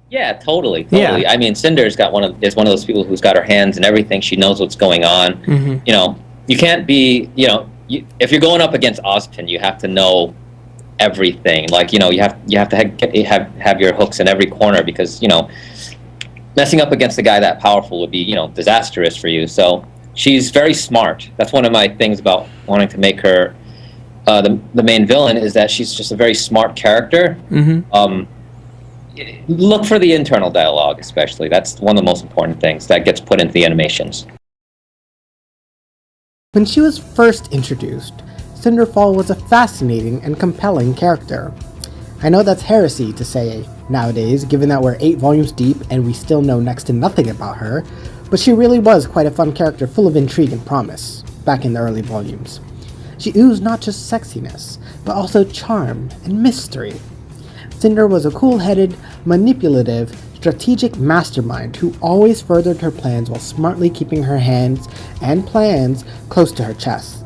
Yeah, totally, Yeah. totally. I mean, Cinder's got is one of those people who's got her hands in everything. She knows what's going on. Hmm. You know, you can't be, if you're going up against Ozpin, you have to know everything. Like, you have to have your hooks in every corner because, messing up against a guy that powerful would be, disastrous for you. So she's very smart. That's one of my things about wanting to make her the main villain is that she's just a very smart character. Hmm. Um, Look for the internal dialogue, especially. That's one of the most important things that gets put into the animations. When she was first introduced, Cinderfall was a fascinating and compelling character. I know that's heresy to say nowadays, given that we're 8 volumes deep and we still know next to nothing about her, but she really was quite a fun character full of intrigue and promise, back in the early volumes. She oozed not just sexiness, but also charm and mystery. Cinder was a cool-headed, manipulative, strategic mastermind who always furthered her plans while smartly keeping her hands and plans close to her chest.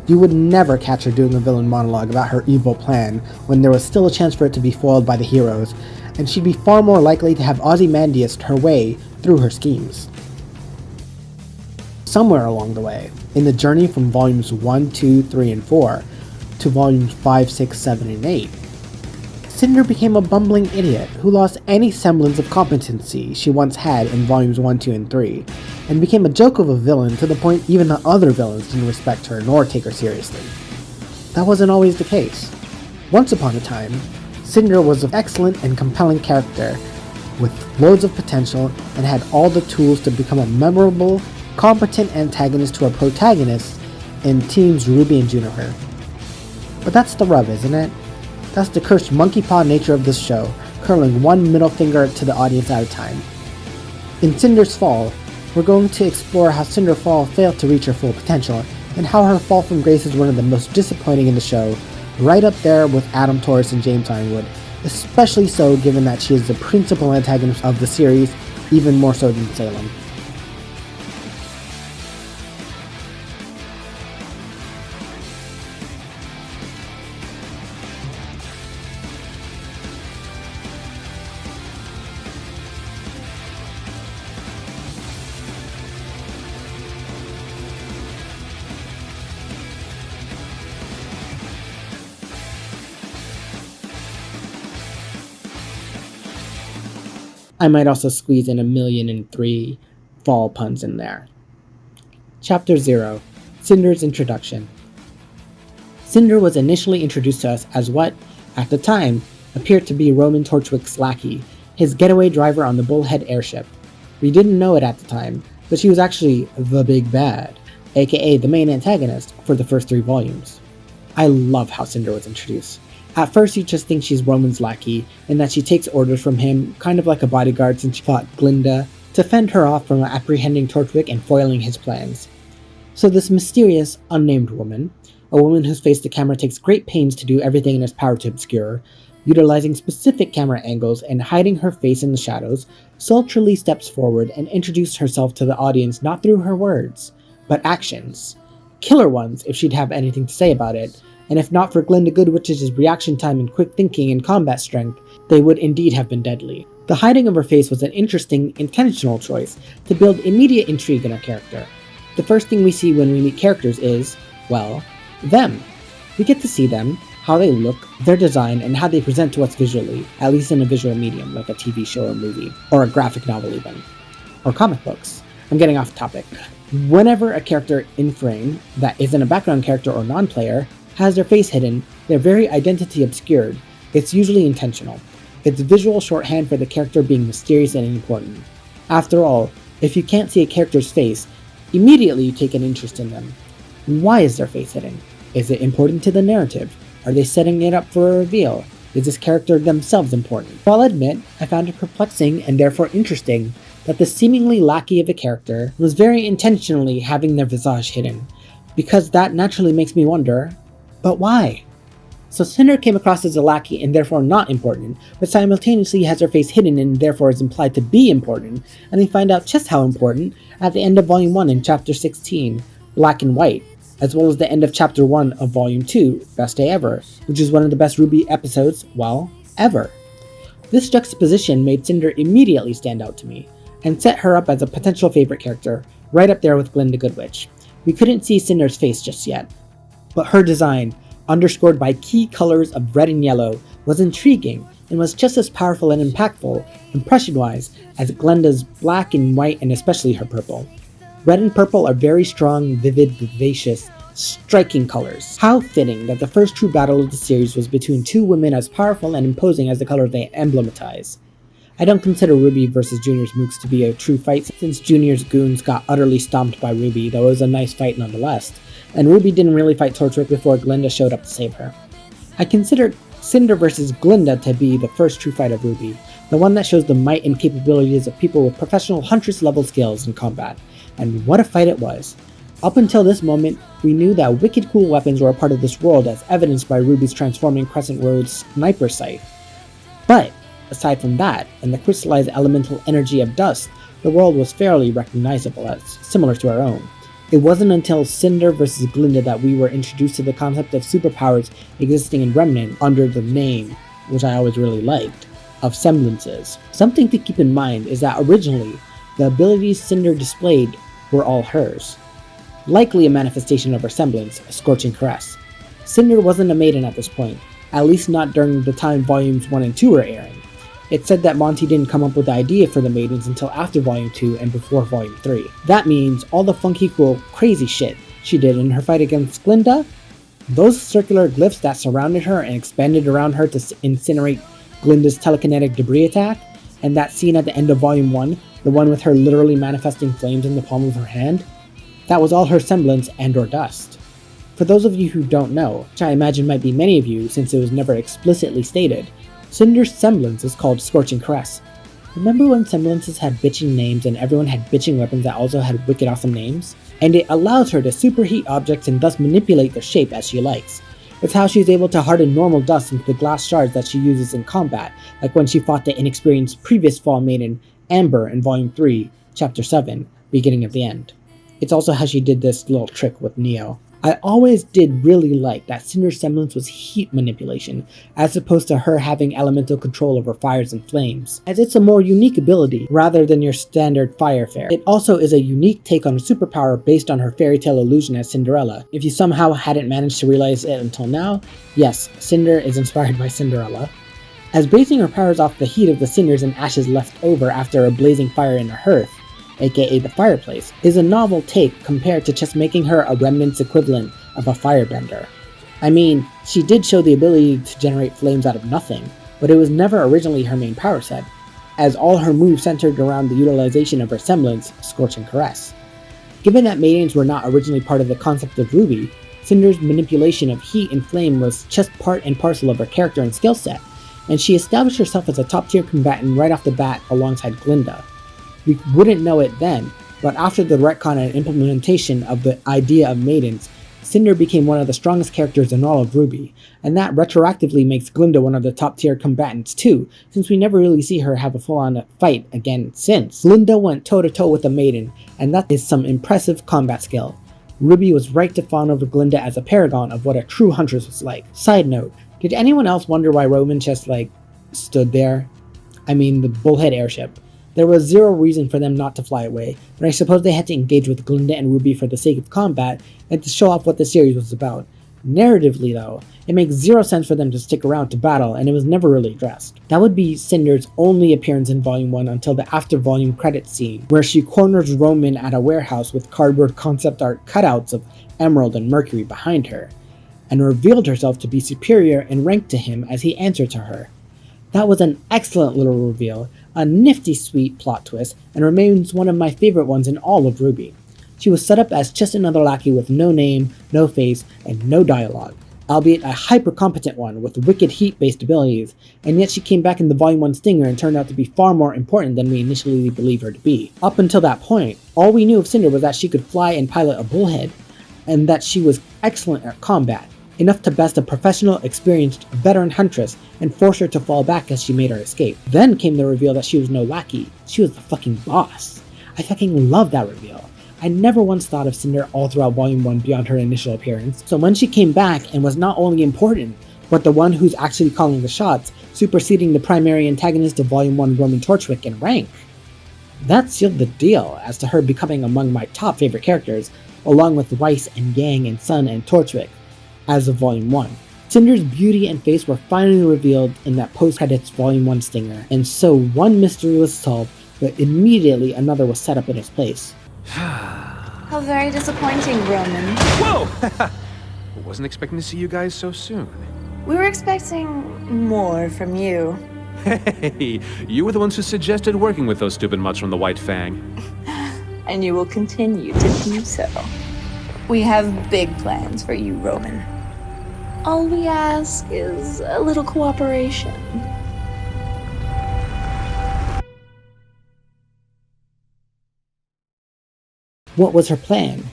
You would never catch her doing a villain monologue about her evil plan when there was still a chance for it to be foiled by the heroes, and she'd be far more likely to have Ozymandias her way through her schemes. Somewhere along the way, in the journey from volumes 1, 2, 3, and 4 to volumes 5, 6, 7, and 8, Cinder became a bumbling idiot who lost any semblance of competency she once had in volumes 1, 2, and 3, and became a joke of a villain to the point even the other villains didn't respect her nor take her seriously. That wasn't always the case. Once upon a time, Cinder was an excellent and compelling character with loads of potential and had all the tools to become a memorable, competent antagonist to her protagonists in Teams Ruby and Juniper. But that's the rub, isn't it? That's the cursed monkey paw nature of this show, curling one middle finger to the audience at a time. In Cinder's Fall, we're going to explore how Cinderfall failed to reach her full potential, and how her fall from grace is one of the most disappointing in the show, right up there with Adam Torres and James Ironwood, especially so given that she is the principal antagonist of the series, even more so than Salem. I might also squeeze in 1,000,003 fall puns in there. Chapter 0, Cinder's Introduction. Cinder was initially introduced to us as what, at the time, appeared to be Roman Torchwick's lackey, his getaway driver on the Bullhead airship. We didn't know it at the time, but she was actually the Big Bad, aka the main antagonist for the first 3 volumes. I love how Cinder was introduced. At first you just think she's Roman's lackey, and that she takes orders from him, kind of like a bodyguard since she fought Glinda, to fend her off from apprehending Torchwick and foiling his plans. So this mysterious, unnamed woman, a woman whose face the camera takes great pains to do everything in its power to obscure, utilizing specific camera angles and hiding her face in the shadows, sultrily steps forward and introduces herself to the audience not through her words, but actions. Killer ones, if she'd have anything to say about it, and if not for Glinda Goodwich's reaction time and quick thinking and combat strength, they would indeed have been deadly. The hiding of her face was an interesting, intentional choice to build immediate intrigue in her character. The first thing we see when we meet characters is, well, them. We get to see them, how they look, their design, and how they present to us visually, at least in a visual medium like a TV show or movie, or a graphic novel even, or comic books. I'm getting off topic. Whenever a character in frame that isn't a background character or non-player has their face hidden, their very identity obscured, it's usually intentional. It's visual shorthand for the character being mysterious and important. After all, if you can't see a character's face, immediately you take an interest in them. Why is their face hidden? Is it important to the narrative? Are they setting it up for a reveal? Is this character themselves important? I'll admit, I found it perplexing and therefore interesting that the seemingly lackey of a character was very intentionally having their visage hidden, because that naturally makes me wonder, but why? So Cinder came across as a lackey and therefore not important, but simultaneously has her face hidden and therefore is implied to be important, and we find out just how important at the end of Volume 1 in Chapter 16, Black and White, as well as the end of Chapter 1 of Volume 2, Best Day Ever, which is one of the best Ruby episodes, well, ever. This juxtaposition made Cinder immediately stand out to me, and set her up as a potential favorite character, right up there with Glinda Goodwitch. We couldn't see Cinder's face just yet, but her design, underscored by key colors of red and yellow, was intriguing and was just as powerful and impactful, impression-wise, as Glinda's black and white and especially her purple. Red and purple are very strong, vivid, vivacious, striking colors. How fitting that the first true battle of the series was between two women as powerful and imposing as the color they emblematize. I don't consider Ruby vs. Junior's mooks to be a true fight since Junior's goons got utterly stomped by Ruby, though it was a nice fight nonetheless, and Ruby didn't really fight Torchwick before Glinda showed up to save her. I consider Cinder vs. Glinda to be the first true fight of Ruby, the one that shows the might and capabilities of people with professional Huntress level skills in combat, and what a fight it was. Up until this moment, we knew that wicked cool weapons were a part of this world as evidenced by Ruby's transforming Crescent Road's sniper sight. But, aside from that, and the crystallized elemental energy of dust, the world was fairly recognizable as similar to our own. It wasn't until Cinder vs. Glinda that we were introduced to the concept of superpowers existing in Remnant under the name, which I always really liked, of semblances. Something to keep in mind is that originally, the abilities Cinder displayed were all hers. Likely a manifestation of her semblance, a scorching caress. Cinder wasn't a maiden at this point, at least not during the time Volumes 1 and 2 were airing. It's said that Monty didn't come up with the idea for the maidens until after Volume 2 and before Volume 3. That means all the funky cool crazy shit she did in her fight against Glinda, those circular glyphs that surrounded her and expanded around her to incinerate Glinda's telekinetic debris attack, and that scene at the end of Volume 1, the one with her literally manifesting flames in the palm of her hand, that was all her semblance and or dust. For those of you who don't know, which I imagine might be many of you since it was never explicitly stated, Cinder's semblance is called Scorching Caress. Remember when semblances had bitching names and everyone had bitching weapons that also had wicked awesome names? And it allows her to superheat objects and thus manipulate their shape as she likes. It's how she's able to harden normal dust into the glass shards that she uses in combat, like when she fought the inexperienced previous Fall Maiden, Amber, in Volume 3, Chapter 7, Beginning of the End. It's also how she did this little trick with Neo. I always did really like that Cinder's semblance was heat manipulation, as opposed to her having elemental control over fires and flames, as it's a more unique ability rather than your standard fire fare. It also is a unique take on a superpower based on her fairy tale illusion as Cinderella. If you somehow hadn't managed to realize it until now, yes, Cinder is inspired by Cinderella. As basing her powers off the heat of the cinders and ashes left over after a blazing fire in a hearth, aka the fireplace, is a novel take compared to just making her a Remnant's equivalent of a firebender. I mean, she did show the ability to generate flames out of nothing, but it was never originally her main power set, as all her moves centered around the utilization of her semblance, Scorching Caress. Given that maidens were not originally part of the concept of Ruby, Cinder's manipulation of heat and flame was just part and parcel of her character and skill set, and she established herself as a top-tier combatant right off the bat alongside Glinda. We wouldn't know it then, but after the retcon and implementation of the idea of maidens, Cinder became one of the strongest characters in all of Ruby, and that retroactively makes Glinda one of the top tier combatants too, since we never really see her have a full-on fight again since. Glinda went toe-to-toe with a maiden, and that is some impressive combat skill. Ruby was right to fawn over Glinda as a paragon of what a true huntress was like. Side note, did anyone else wonder why Roman just stood there? I mean, the Bullhead airship. There was zero reason for them not to fly away, but I suppose they had to engage with Glinda and Ruby for the sake of combat and to show off what the series was about. Narratively though, it makes zero sense for them to stick around to battle, and it was never really addressed. That would be Cinder's only appearance in Volume 1 until the after-volume credits scene, where she corners Roman at a warehouse with cardboard concept art cutouts of Emerald and Mercury behind her, and revealed herself to be superior in rank to him as he answered to her. That was an excellent little reveal, a nifty sweet plot twist, and remains one of my favorite ones in all of Ruby. She was set up as just another lackey with no name, no face, and no dialogue, albeit a hyper-competent one with wicked heat-based abilities, and yet she came back in the Volume 1 stinger and turned out to be far more important than we initially believed her to be. Up until that point, all we knew of Cinder was that she could fly and pilot a bullhead, and that she was excellent at combat, enough to best a professional, experienced, veteran huntress and force her to fall back as she made her escape. Then came the reveal that she was no lackey, she was the fucking boss. I fucking love that reveal. I never once thought of Cinder all throughout Volume 1 beyond her initial appearance, so when she came back and was not only important, but the one who's actually calling the shots, superseding the primary antagonist of Volume 1 Roman Torchwick in rank. That sealed the deal as to her becoming among my top favorite characters, along with Weiss and Yang and Sun and Torchwick, as of Volume 1. Cinder's beauty and face were finally revealed in that post-credits Volume 1 stinger, and so one mystery was solved, but immediately another was set up in its place. How very disappointing, Roman. Whoa! Wasn't expecting to see you guys so soon. We were expecting more from you. Hey, you were the ones who suggested working with those stupid mutts from the White Fang. And you will continue to do so. We have big plans for you, Roman. All we ask is a little cooperation. What was her plan?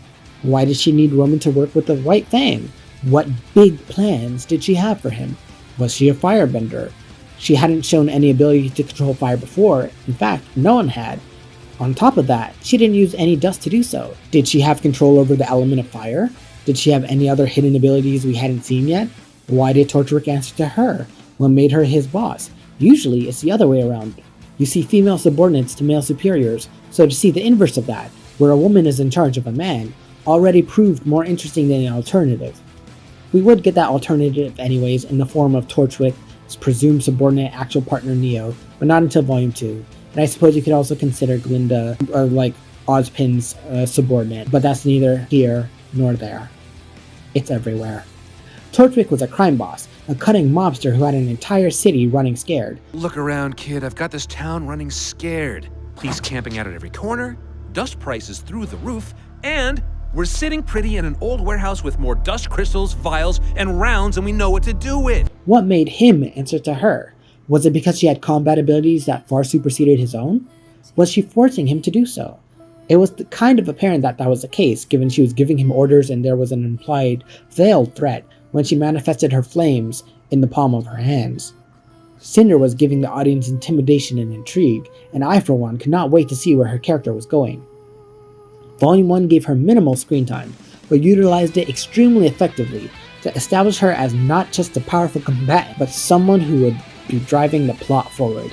Why did she need Roman to work with the White Fang? What big plans did she have for him? Was she a firebender? She hadn't shown any ability to control fire before. In fact, no one had. On top of that, she didn't use any dust to do so. Did she have control over the element of fire? Did she have any other hidden abilities we hadn't seen yet? Why did Torchwick answer to her? What made her his boss? Usually, it's the other way around. You see female subordinates to male superiors, so to see the inverse of that, where a woman is in charge of a man, already proved more interesting than the alternative. We would get that alternative anyways in the form of Torchwick's presumed subordinate actual partner Neo, but not until Volume 2. And I suppose you could also consider Glinda, or like Ozpin's subordinate, but that's neither here nor there. It's everywhere. Torchwick was a crime boss, a cunning mobster who had an entire city running scared. Look around, kid. I've got this town running scared. Police camping out at every corner, dust prices through the roof, and we're sitting pretty in an old warehouse with more dust crystals, vials, and rounds than we know what to do with. What made him answer to her? Was it because she had combat abilities that far superseded his own? Was she forcing him to do so? It was kind of apparent that that was the case, given she was giving him orders and there was an implied veiled threat when she manifested her flames in the palm of her hands. Cinder was giving the audience intimidation and intrigue, and I for one could not wait to see where her character was going. Volume 1 gave her minimal screen time, but utilized it extremely effectively to establish her as not just a powerful combatant, but someone who would be driving the plot forward.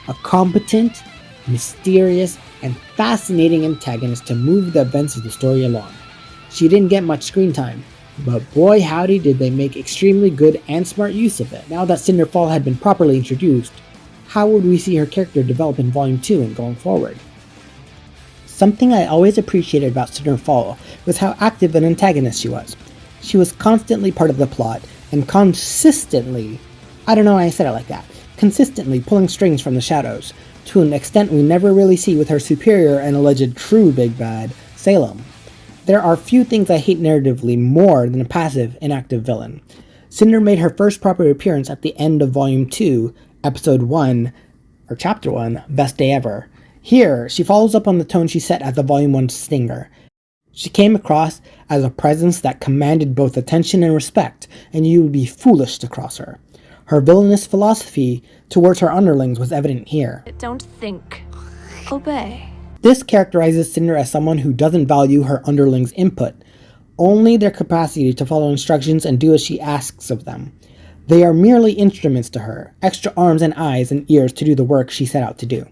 A competent, mysterious, and fascinating antagonist to move the events of the story along. She didn't get much screen time, but boy howdy did they make extremely good and smart use of it. Now that Cinderfall had been properly introduced, how would we see her character develop in Volume 2 and going forward? Something I always appreciated about Cinderfall was how active an antagonist she was. She was constantly part of the plot, and consistently, I don't know why I said it like that, consistently pulling strings from the shadows, to an extent we never really see with her superior and alleged true big bad, Salem. There are few things I hate narratively more than a passive, inactive villain. Cinder made her first proper appearance at the end of Volume 2, Episode 1, or Chapter 1, Best Day Ever. Here, she follows up on the tone she set at the Volume 1 stinger. She came across as a presence that commanded both attention and respect, and you would be foolish to cross her. Her villainous philosophy towards her underlings was evident here. Don't think. Obey. This characterizes Cinder as someone who doesn't value her underlings' input, only their capacity to follow instructions and do as she asks of them. They are merely instruments to her, extra arms and eyes and ears to do the work she set out to do.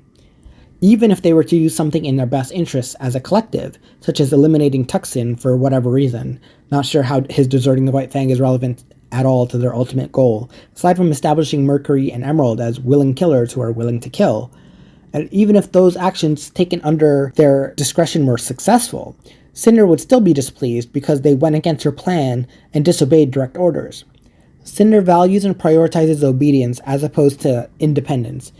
Even if they were to use something in their best interests as a collective, such as eliminating Tuxin for whatever reason, not sure how his deserting the White Fang is relevant at all to their ultimate goal, aside from establishing Mercury and Emerald as willing killers who are willing to kill. And even if those actions taken under their discretion were successful, Cinder would still be displeased because they went against her plan and disobeyed direct orders. Cinder values and prioritizes obedience as opposed to independence.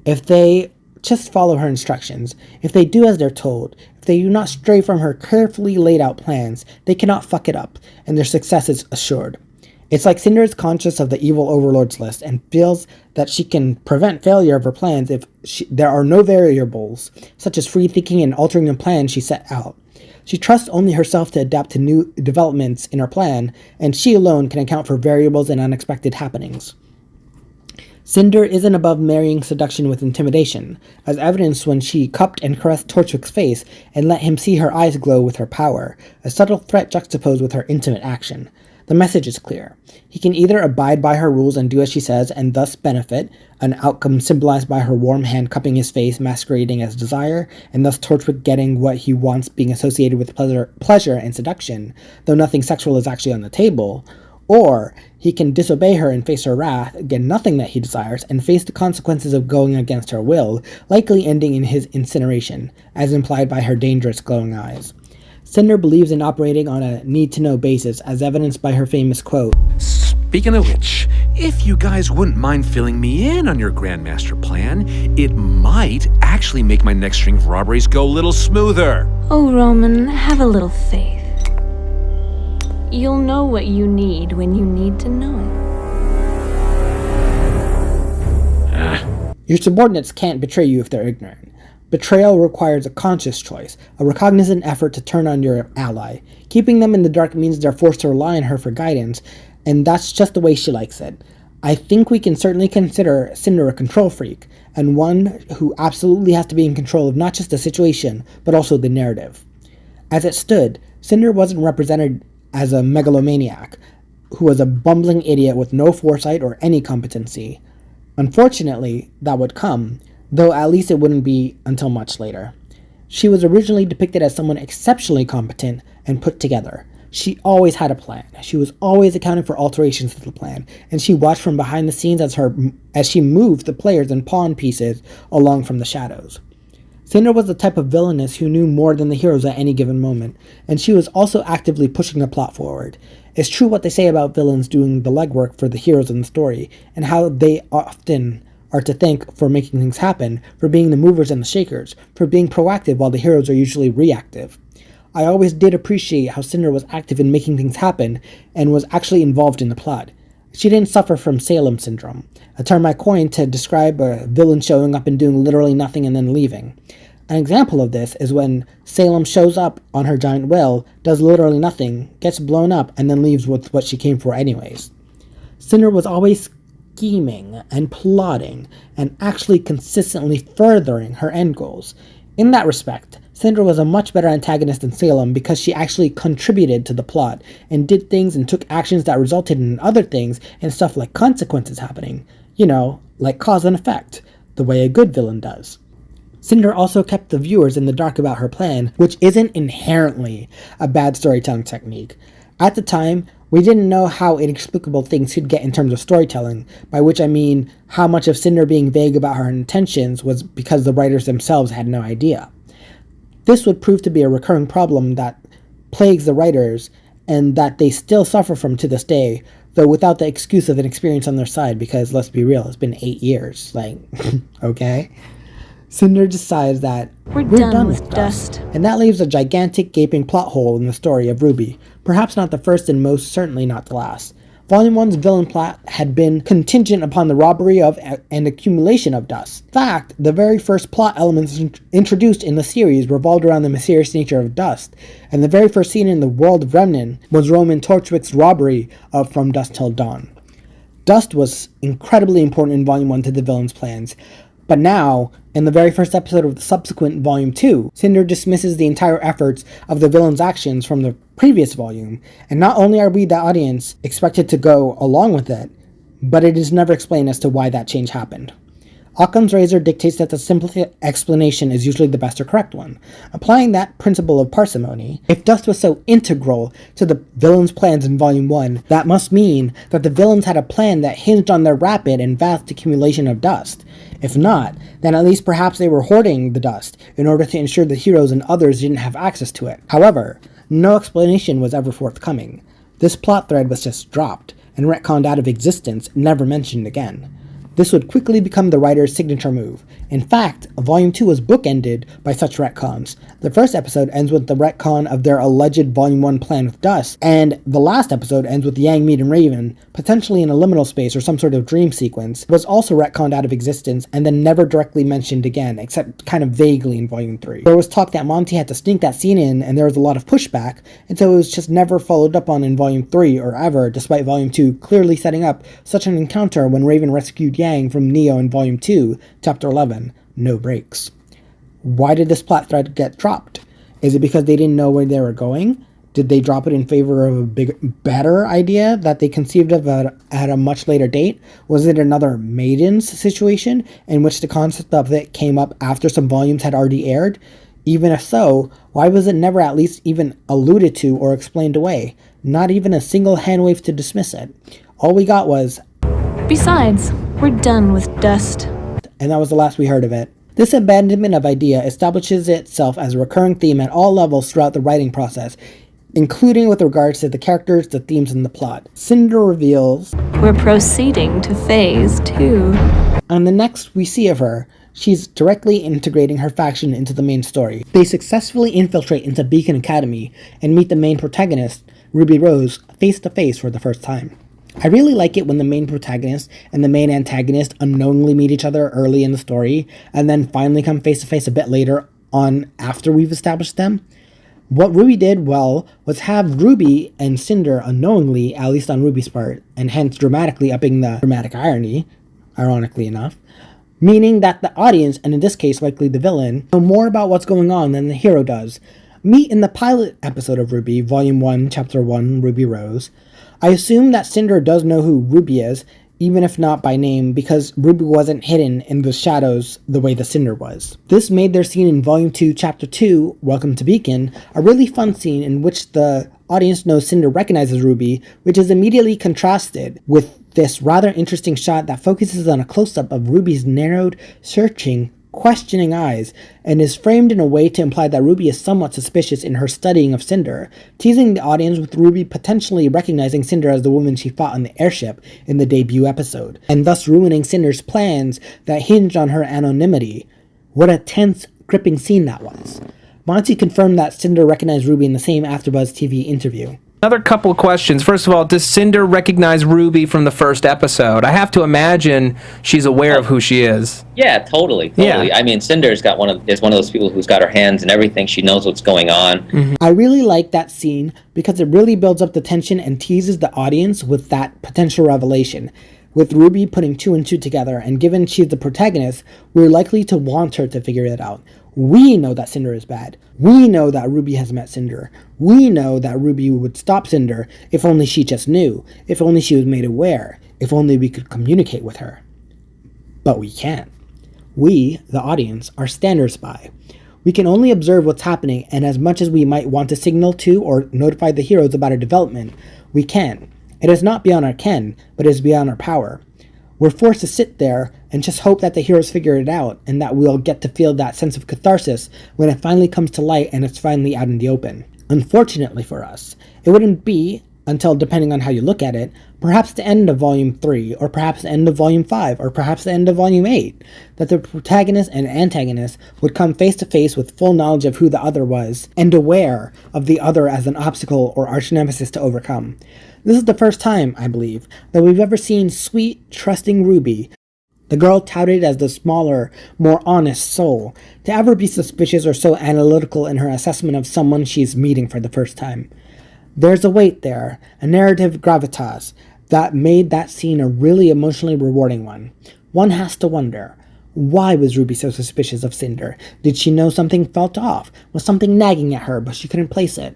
If they just follow her instructions, if they do as they're told, if they do not stray from her carefully laid out plans, they cannot fuck it up, and their success is assured. It's like Cinder is conscious of the evil overlords list and feels that she can prevent failure of her plans if there are no variables, such as free thinking and altering the plan she set out. She trusts only herself to adapt to new developments in her plan, and she alone can account for variables and unexpected happenings. Cinder isn't above marrying seduction with intimidation, as evidenced when she cupped and caressed Torchwick's face and let him see her eyes glow with her power, a subtle threat juxtaposed with her intimate action. The message is clear. He can either abide by her rules and do as she says and thus benefit, an outcome symbolized by her warm hand cupping his face masquerading as desire, and thus Torchwick getting what he wants being associated with pleasure and seduction, though nothing sexual is actually on the table, or he can disobey her and face her wrath, get nothing that he desires, and face the consequences of going against her will, likely ending in his incineration, as implied by her dangerous glowing eyes. Cinder believes in operating on a need-to-know basis, as evidenced by her famous quote, Speaking of which, if you guys wouldn't mind filling me in on your Grandmaster plan, it might actually make my next string of robberies go a little smoother. Oh, Roman, have a little faith. You'll know what you need when you need to know it. Your subordinates can't betray you if they're ignorant. Betrayal requires a conscious choice, a recognizant effort to turn on your ally. Keeping them in the dark means they're forced to rely on her for guidance, and that's just the way she likes it. I think we can certainly consider Cinder a control freak, and one who absolutely has to be in control of not just the situation, but also the narrative. As it stood, Cinder wasn't represented as a megalomaniac, who was a bumbling idiot with no foresight or any competency. Unfortunately, that would come, though at least it wouldn't be until much later. She was originally depicted as someone exceptionally competent and put together. She always had a plan. She was always accounting for alterations to the plan, and she watched from behind the scenes as she moved the players and pawn pieces along from the shadows. Cinder was the type of villainess who knew more than the heroes at any given moment, and she was also actively pushing the plot forward. It's true what they say about villains doing the legwork for the heroes in the story, and how they often are to thank for making things happen, for being the movers and the shakers, for being proactive while the heroes are usually reactive. I always did appreciate how Cinder was active in making things happen, and was actually involved in the plot. She didn't suffer from Salem syndrome, a term I coined to describe a villain showing up and doing literally nothing and then leaving. An example of this is when Salem shows up on her giant whale, does literally nothing, gets blown up, and then leaves with what she came for anyways. Cinder was always scheming and plotting, and actually consistently furthering her end goals. In that respect, Cinder was a much better antagonist than Salem because she actually contributed to the plot, and did things and took actions that resulted in other things and stuff like consequences happening. You know, like cause and effect, the way a good villain does. Cinder also kept the viewers in the dark about her plan, which isn't inherently a bad storytelling technique. At the time, we didn't know how inexplicable things could get in terms of storytelling, by which I mean how much of Cinder being vague about her intentions was because the writers themselves had no idea. This would prove to be a recurring problem that plagues the writers, and that they still suffer from to this day, though without the excuse of inexperience on their side, because let's be real, it's been 8 years, like, okay? Cinder decides that We're done with Dust. and that leaves a gigantic gaping plot hole in the story of Ruby, perhaps not the first and most certainly not the last. Volume 1's villain plot had been contingent upon the robbery of and accumulation of Dust. In fact, the very first plot elements introduced in the series revolved around the mysterious nature of Dust, and the very first scene in the world of Remnant was Roman Torchwick's robbery of From Dusk Till Dawn. Dust was incredibly important in Volume 1 to the villain's plans, but now, in the very first episode of the subsequent Volume 2, Cinder dismisses the entire efforts of the villain's actions from the previous volume, and not only are we, the audience, expected to go along with it, but it is never explained as to why that change happened. Occam's razor dictates that the simplest explanation is usually the best or correct one. Applying that principle of parsimony, if Dust was so integral to the villain's plans in Volume 1, that must mean that the villains had a plan that hinged on their rapid and vast accumulation of dust. If not, then at least perhaps they were hoarding the dust in order to ensure the heroes and others didn't have access to it. However, no explanation was ever forthcoming. This plot thread was just dropped and retconned out of existence, never mentioned again. This would quickly become the writer's signature move. In fact, Volume 2 was bookended by such retcons. The first episode ends with the retcon of their alleged Volume 1 plan with Dust, and the last episode ends with Yang, Mead, and Raven, potentially in a liminal space or some sort of dream sequence, was also retconned out of existence and then never directly mentioned again, except kind of vaguely in Volume 3. There was talk that Monty had to sneak that scene in, and there was a lot of pushback, and so it was just never followed up on in Volume 3 or ever, despite Volume 2 clearly setting up such an encounter when Raven rescued Yang from Neo in Volume 2, Chapter 11, No Breaks. Why did this plot thread get dropped? Is it because they didn't know where they were going? Did they drop it in favor of a better idea that they conceived of at a much later date? Was it another maidens situation in which the concept of it came up after some volumes had already aired? Even if so, why was it never at least even alluded to or explained away? Not even a single hand wave to dismiss it. All we got was, Besides, we're done with dust. and that was the last we heard of it. This abandonment of idea establishes itself as a recurring theme at all levels throughout the writing process, including with regards to the characters, the themes, and the plot. Cinder reveals, We're proceeding to phase 2. on the next we see of her, she's directly integrating her faction into the main story. They successfully infiltrate into Beacon Academy and meet the main protagonist, Ruby Rose, face to face for the first time. I really like it when the main protagonist and the main antagonist unknowingly meet each other early in the story and then finally come face to face a bit later on after we've established them. What Ruby did well was have Ruby and Cinder unknowingly, at least on Ruby's part, and hence dramatically upping the dramatic irony, ironically enough, meaning that the audience, and in this case likely the villain, know more about what's going on than the hero does. Meet in the pilot episode of Ruby, Volume 1, Chapter 1, Ruby Rose. I assume that Cinder does know who Ruby is, even if not by name, because Ruby wasn't hidden in the shadows the way the Cinder was. This made their scene in Volume 2, Chapter 2, Welcome to Beacon, a really fun scene in which the audience knows Cinder recognizes Ruby, which is immediately contrasted with this rather interesting shot that focuses on a close-up of Ruby's narrowed, searching, questioning eyes, and is framed in a way to imply that Ruby is somewhat suspicious in her studying of Cinder, teasing the audience with Ruby potentially recognizing Cinder as the woman she fought on the airship in the debut episode, and thus ruining Cinder's plans that hinged on her anonymity. What a tense, gripping scene that was. Monty confirmed that Cinder recognized Ruby in the same AfterBuzz TV interview. Another couple of questions. First of all, does Cinder recognize Ruby from the first episode? I have to imagine she's aware of who she is. Yeah, totally. Yeah. I mean, Cinder's got one of those people who's got her hands in everything. She knows what's going on. I really like that scene because it really builds up the tension and teases the audience with that potential revelation. With Ruby putting 2 and 2 together, and given she's the protagonist, we're likely to want her to figure it out. We know that Cinder is bad. We know that Ruby has met Cinder. We know that Ruby would stop Cinder if only she just knew, if only she was made aware, if only we could communicate with her. But we can't. We, the audience, are standards by. We can only observe what's happening, and as much as we might want to signal to or notify the heroes about our development, we can't. It is not beyond our ken, but it is beyond our power. We're forced to sit there and just hope that the heroes figure it out, and that we'll get to feel that sense of catharsis when it finally comes to light and it's finally out in the open. Unfortunately for us, it wouldn't be until, depending on how you look at it, perhaps the end of Volume 3, or perhaps the end of Volume 5, or perhaps the end of Volume 8, that the protagonist and antagonist would come face to face with full knowledge of who the other was, and aware of the other as an obstacle or arch-nemesis to overcome. This is the first time, I believe, that we've ever seen sweet, trusting Ruby, the girl touted as the smaller, more honest soul, to ever be suspicious or so analytical in her assessment of someone she's meeting for the first time. There's a weight there, a narrative gravitas, that made that scene a really emotionally rewarding one. One has to wonder, why was Ruby so suspicious of Cinder? Did she know something felt off? Was something nagging at her, but she couldn't place it?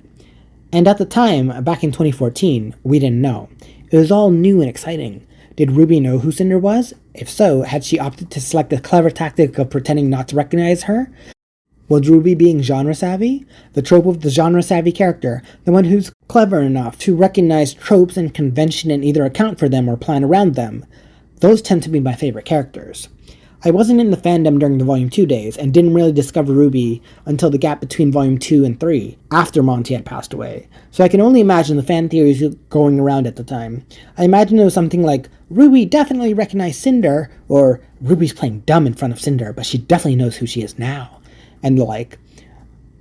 And at the time, back in 2014, we didn't know. It was all new and exciting. Did Ruby know who Cinder was? If so, had she opted to select the clever tactic of pretending not to recognize her? Was Ruby being genre-savvy? The trope of the genre-savvy character, the one who's clever enough to recognize tropes and convention and either account for them or plan around them. Those tend to be my favorite characters. I wasn't in the fandom during the Volume 2 days, and didn't really discover Ruby until the gap between Volume 2 and 3, after Monty had passed away, so I can only imagine the fan theories going around at the time. I imagine it was something like, Ruby definitely recognized Cinder, or Ruby's playing dumb in front of Cinder, but she definitely knows who she is now, and the like.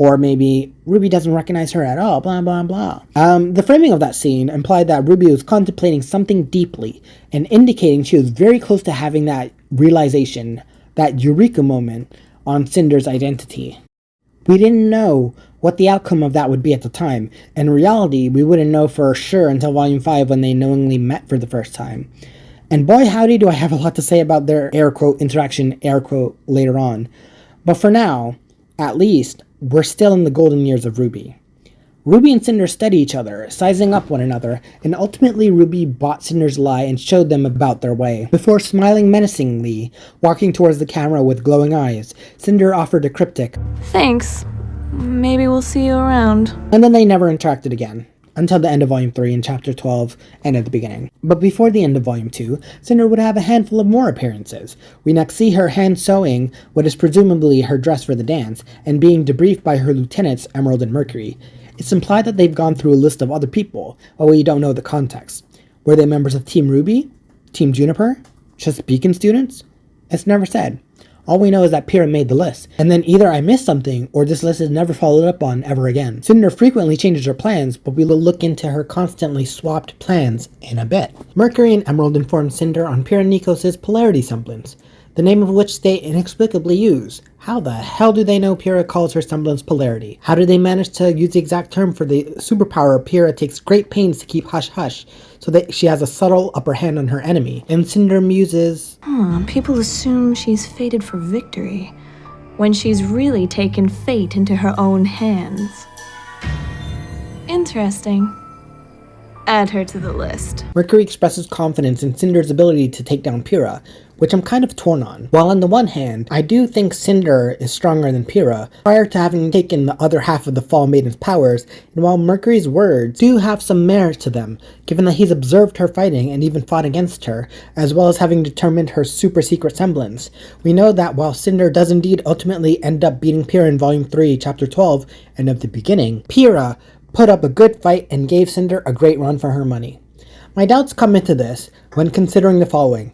Or maybe, Ruby doesn't recognize her at all, blah blah blah. The framing of that scene implied that Ruby was contemplating something deeply, and indicating she was very close to having that realization, that eureka moment, on Cinder's identity. We didn't know what the outcome of that would be at the time. In reality, we wouldn't know for sure until Volume 5 when they knowingly met for the first time. And boy howdy do I have a lot to say about their air quote interaction, air quote, later on. But for now, at least, we're still in the golden years of Ruby. Ruby and Cinder study each other, sizing up one another, and ultimately Ruby bought Cinder's lie and showed them about their way. Before smiling menacingly, walking towards the camera with glowing eyes, Cinder offered a cryptic, Thanks. Maybe we'll see you around. and then they never interacted again. Until the end of Volume 3 in Chapter 12 and at the beginning. But before the end of Volume 2, Cinder would have a handful of more appearances. We next see her hand sewing what is presumably her dress for the dance, and being debriefed by her lieutenants Emerald and Mercury. It's implied that they've gone through a list of other people, while we don't know the context. Were they members of Team Ruby? Team Juniper? Just Beacon students? It's never said. All we know is that Pyrrha made the list, and then either I missed something, or this list is never followed up on ever again. Cinder frequently changes her plans, but we will look into her constantly swapped plans in a bit. Mercury and Emerald inform Cinder on Pyrrha Nikos' polarity semblance, the name of which they inexplicably use. How the hell do they know Pyrrha calls her semblance polarity? How do they manage to use the exact term for the superpower Pyrrha takes great pains to keep hush-hush, so that she has a subtle upper hand on her enemy? And Cinder muses, People assume she's fated for victory, when she's really taken fate into her own hands. Interesting. Add her to the list. Mercury expresses confidence in Cinder's ability to take down Pyrrha, which I'm kind of torn on. While on the one hand, I do think Cinder is stronger than Pyrrha, prior to having taken the other half of the Fall Maiden's powers, and while Mercury's words do have some merit to them, given that he's observed her fighting and even fought against her, as well as having determined her super secret semblance, we know that while Cinder does indeed ultimately end up beating Pyrrha in Volume 3, Chapter 12, and of the beginning, Pyrrha put up a good fight and gave Cinder a great run for her money. My doubts come into this when considering the following.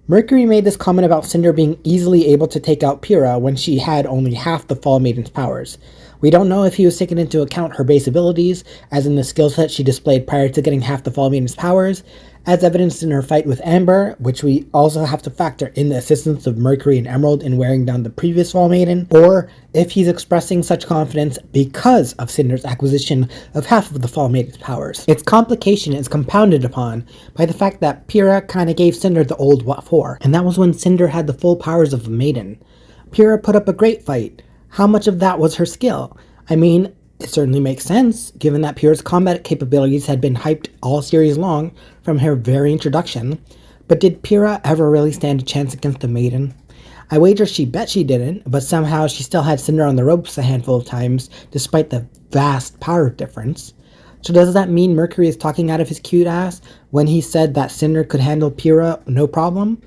Mercury made this comment about Cinder being easily able to take out Pyrrha when she had only half the Fall Maiden's powers. We don't know if he was taking into account her base abilities, as in the skill set she displayed prior to getting half the Fall Maiden's powers, as evidenced in her fight with Amber, which we also have to factor in the assistance of Mercury and Emerald in wearing down the previous Fall Maiden, or if he's expressing such confidence because of Cinder's acquisition of half of the Fall Maiden's powers. Its complication is compounded upon by the fact that Pyrrha kinda gave Cinder the old what for, and that was when Cinder had the full powers of a maiden. Pyrrha put up a great fight. How much of that was her skill? I mean, it certainly makes sense, given that Pyrrha's combat capabilities had been hyped all series long from her very introduction, but did Pyrrha ever really stand a chance against a maiden? I wager she bet she didn't, but somehow she still had Cinder on the ropes a handful of times, despite the vast power difference. So does that mean Mercury is talking out of his cute ass when he said that Cinder could handle Pyrrha no problem?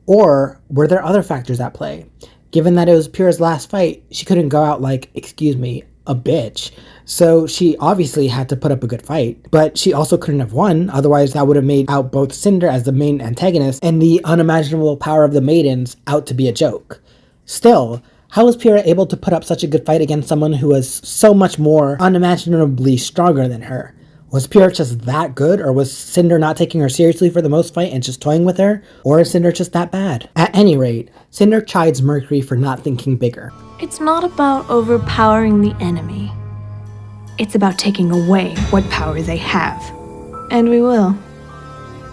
Or were there other factors at play? Given that it was Pyrrha's last fight, she couldn't go out like, excuse me, a bitch. So she obviously had to put up a good fight, but she also couldn't have won, otherwise that would have made out both Cinder as the main antagonist and the unimaginable power of the maidens out to be a joke. Still, how was Pyrrha able to put up such a good fight against someone who was so much more unimaginably stronger than her? Was Pyrrha just that good, or was Cinder not taking her seriously for the most fight and just toying with her? Or is Cinder just that bad? At any rate, Cinder chides Mercury for not thinking bigger. It's not about overpowering the enemy. It's about taking away what power they have. And we will.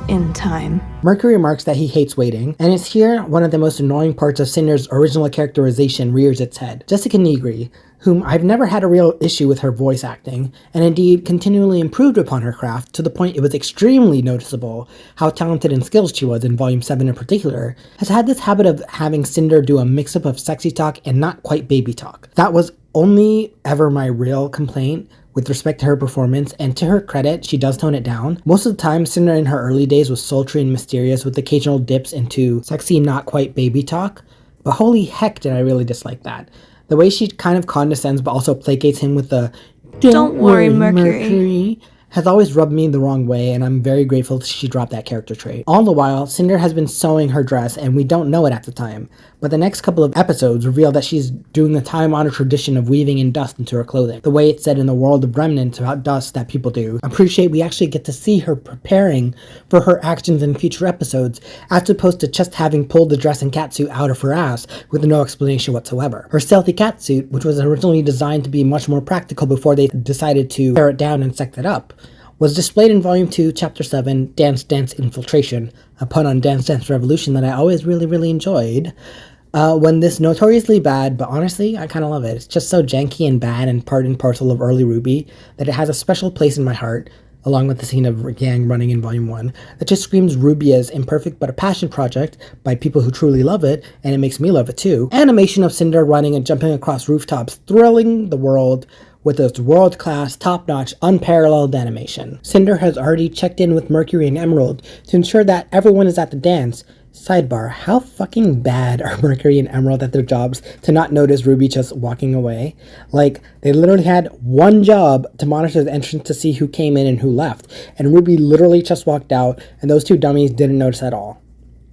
In time. Mercury remarks that he hates waiting, and it's here one of the most annoying parts of Cinder's original characterization rears its head. Jessica Negri, whom I've never had a real issue with her voice acting, and indeed continually improved upon her craft to the point it was extremely noticeable how talented and skilled she was in Volume 7 in particular, has had this habit of having Cinder do a mix-up of sexy talk and not quite baby talk. That was only ever my real complaint with respect to her performance, and to her credit, she does tone it down. Most of the time, Cinder in her early days was sultry and mysterious with occasional dips into sexy, not quite baby talk, but holy heck did I really dislike that. The way she kind of condescends but also placates him with the Don't worry, Mercury has always rubbed me the wrong way, and I'm very grateful she dropped that character trait. All the while, Cinder has been sewing her dress, and we don't know it at the time, but the next couple of episodes reveal that she's doing the time-honored tradition of weaving in dust into her clothing, the way it's said in the world of Remnants about dust that people do. I appreciate we actually get to see her preparing for her actions in future episodes, as opposed to just having pulled the dress and catsuit out of her ass with no explanation whatsoever. Her stealthy catsuit, which was originally designed to be much more practical before they decided to tear it down and sect it up, was displayed in Volume 2, Chapter 7, Dance Dance Infiltration, a pun on Dance Dance Revolution that I always really enjoyed. When this notoriously bad, but honestly, I kind of love it. It's just so janky and bad and part and parcel of early RWBY that it has a special place in my heart, along with the scene of Gang running in Volume 1, that just screams RWBY as imperfect but a passion project by people who truly love it, and it makes me love it too. Animation of Cinder running and jumping across rooftops, thrilling the world with its world-class, top-notch, unparalleled animation. Cinder has already checked in with Mercury and Emerald to ensure that everyone is at the dance. Sidebar, how fucking bad are Mercury and Emerald at their jobs to not notice RWBY just walking away? Like, they literally had one job to monitor the entrance to see who came in and who left, and RWBY literally just walked out, and those two dummies didn't notice at all.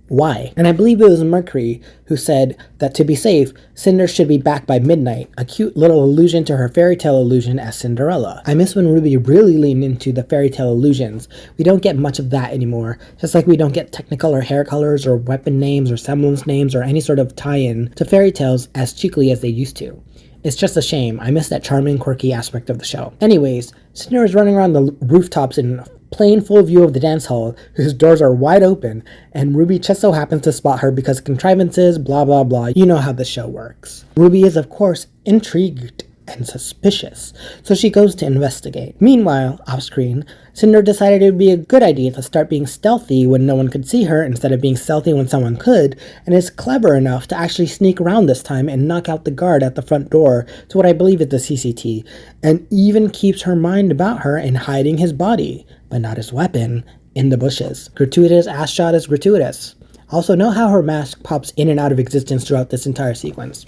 Why? And I believe it was Mercury who said that to be safe, Cinder should be back by midnight, a cute little allusion to her fairy tale illusion as Cinderella. I miss when RWBY really leaned into the fairy tale illusions. We don't get much of that anymore, just like we don't get Technicolor hair colors or weapon names or semblance names or any sort of tie-in to fairy tales as cheekily as they used to. It's just a shame. I miss that charming, quirky aspect of the show. Anyways, Cinder is running around the rooftops in plain full view of the dance hall, whose doors are wide open, and RWBY just so happens to spot her because contrivances, blah blah blah. You know how the show works. RWBY is, of course, intrigued and suspicious, so she goes to investigate. Meanwhile, off-screen, Cinder decided it would be a good idea to start being stealthy when no one could see her instead of being stealthy when someone could, and is clever enough to actually sneak around this time and knock out the guard at the front door to what I believe is the CCT, and even keeps her mind about her and hiding his body, but not his weapon, in the bushes. Gratuitous ass shot is gratuitous. Also, know how her mask pops in and out of existence throughout this entire sequence.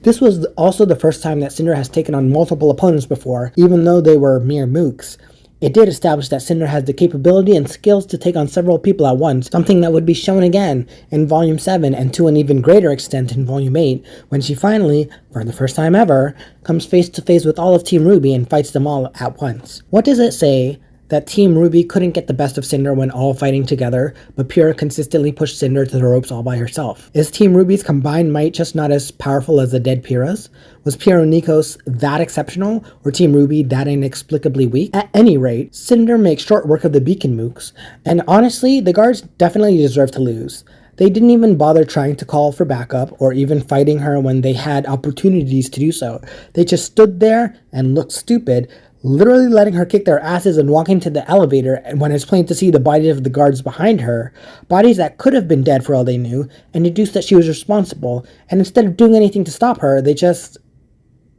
This was also the first time that Cinder has taken on multiple opponents before, even though they were mere mooks. It did establish that Cinder has the capability and skills to take on several people at once, something that would be shown again in Volume 7 and to an even greater extent in Volume 8, when she finally, for the first time ever, comes face to face with all of Team RWBY and fights them all at once. What does it say that Team RWBY couldn't get the best of Cinder when all fighting together, but Pure consistently pushed Cinder to the ropes all by herself? Is Team RWBY's combined might just not as powerful as the dead Pyrrha's? Was Pure Nikos that exceptional, or Team RWBY that inexplicably weak? At any rate, Cinder makes short work of the Beacon Mooks, and honestly, the guards definitely deserve to lose. They didn't even bother trying to call for backup or even fighting her when they had opportunities to do so. They just stood there and looked stupid, literally letting her kick their asses and walking to the elevator when it's plain to see the bodies of the guards behind her, bodies that could have been dead for all they knew, and deduced that she was responsible, and instead of doing anything to stop her, they just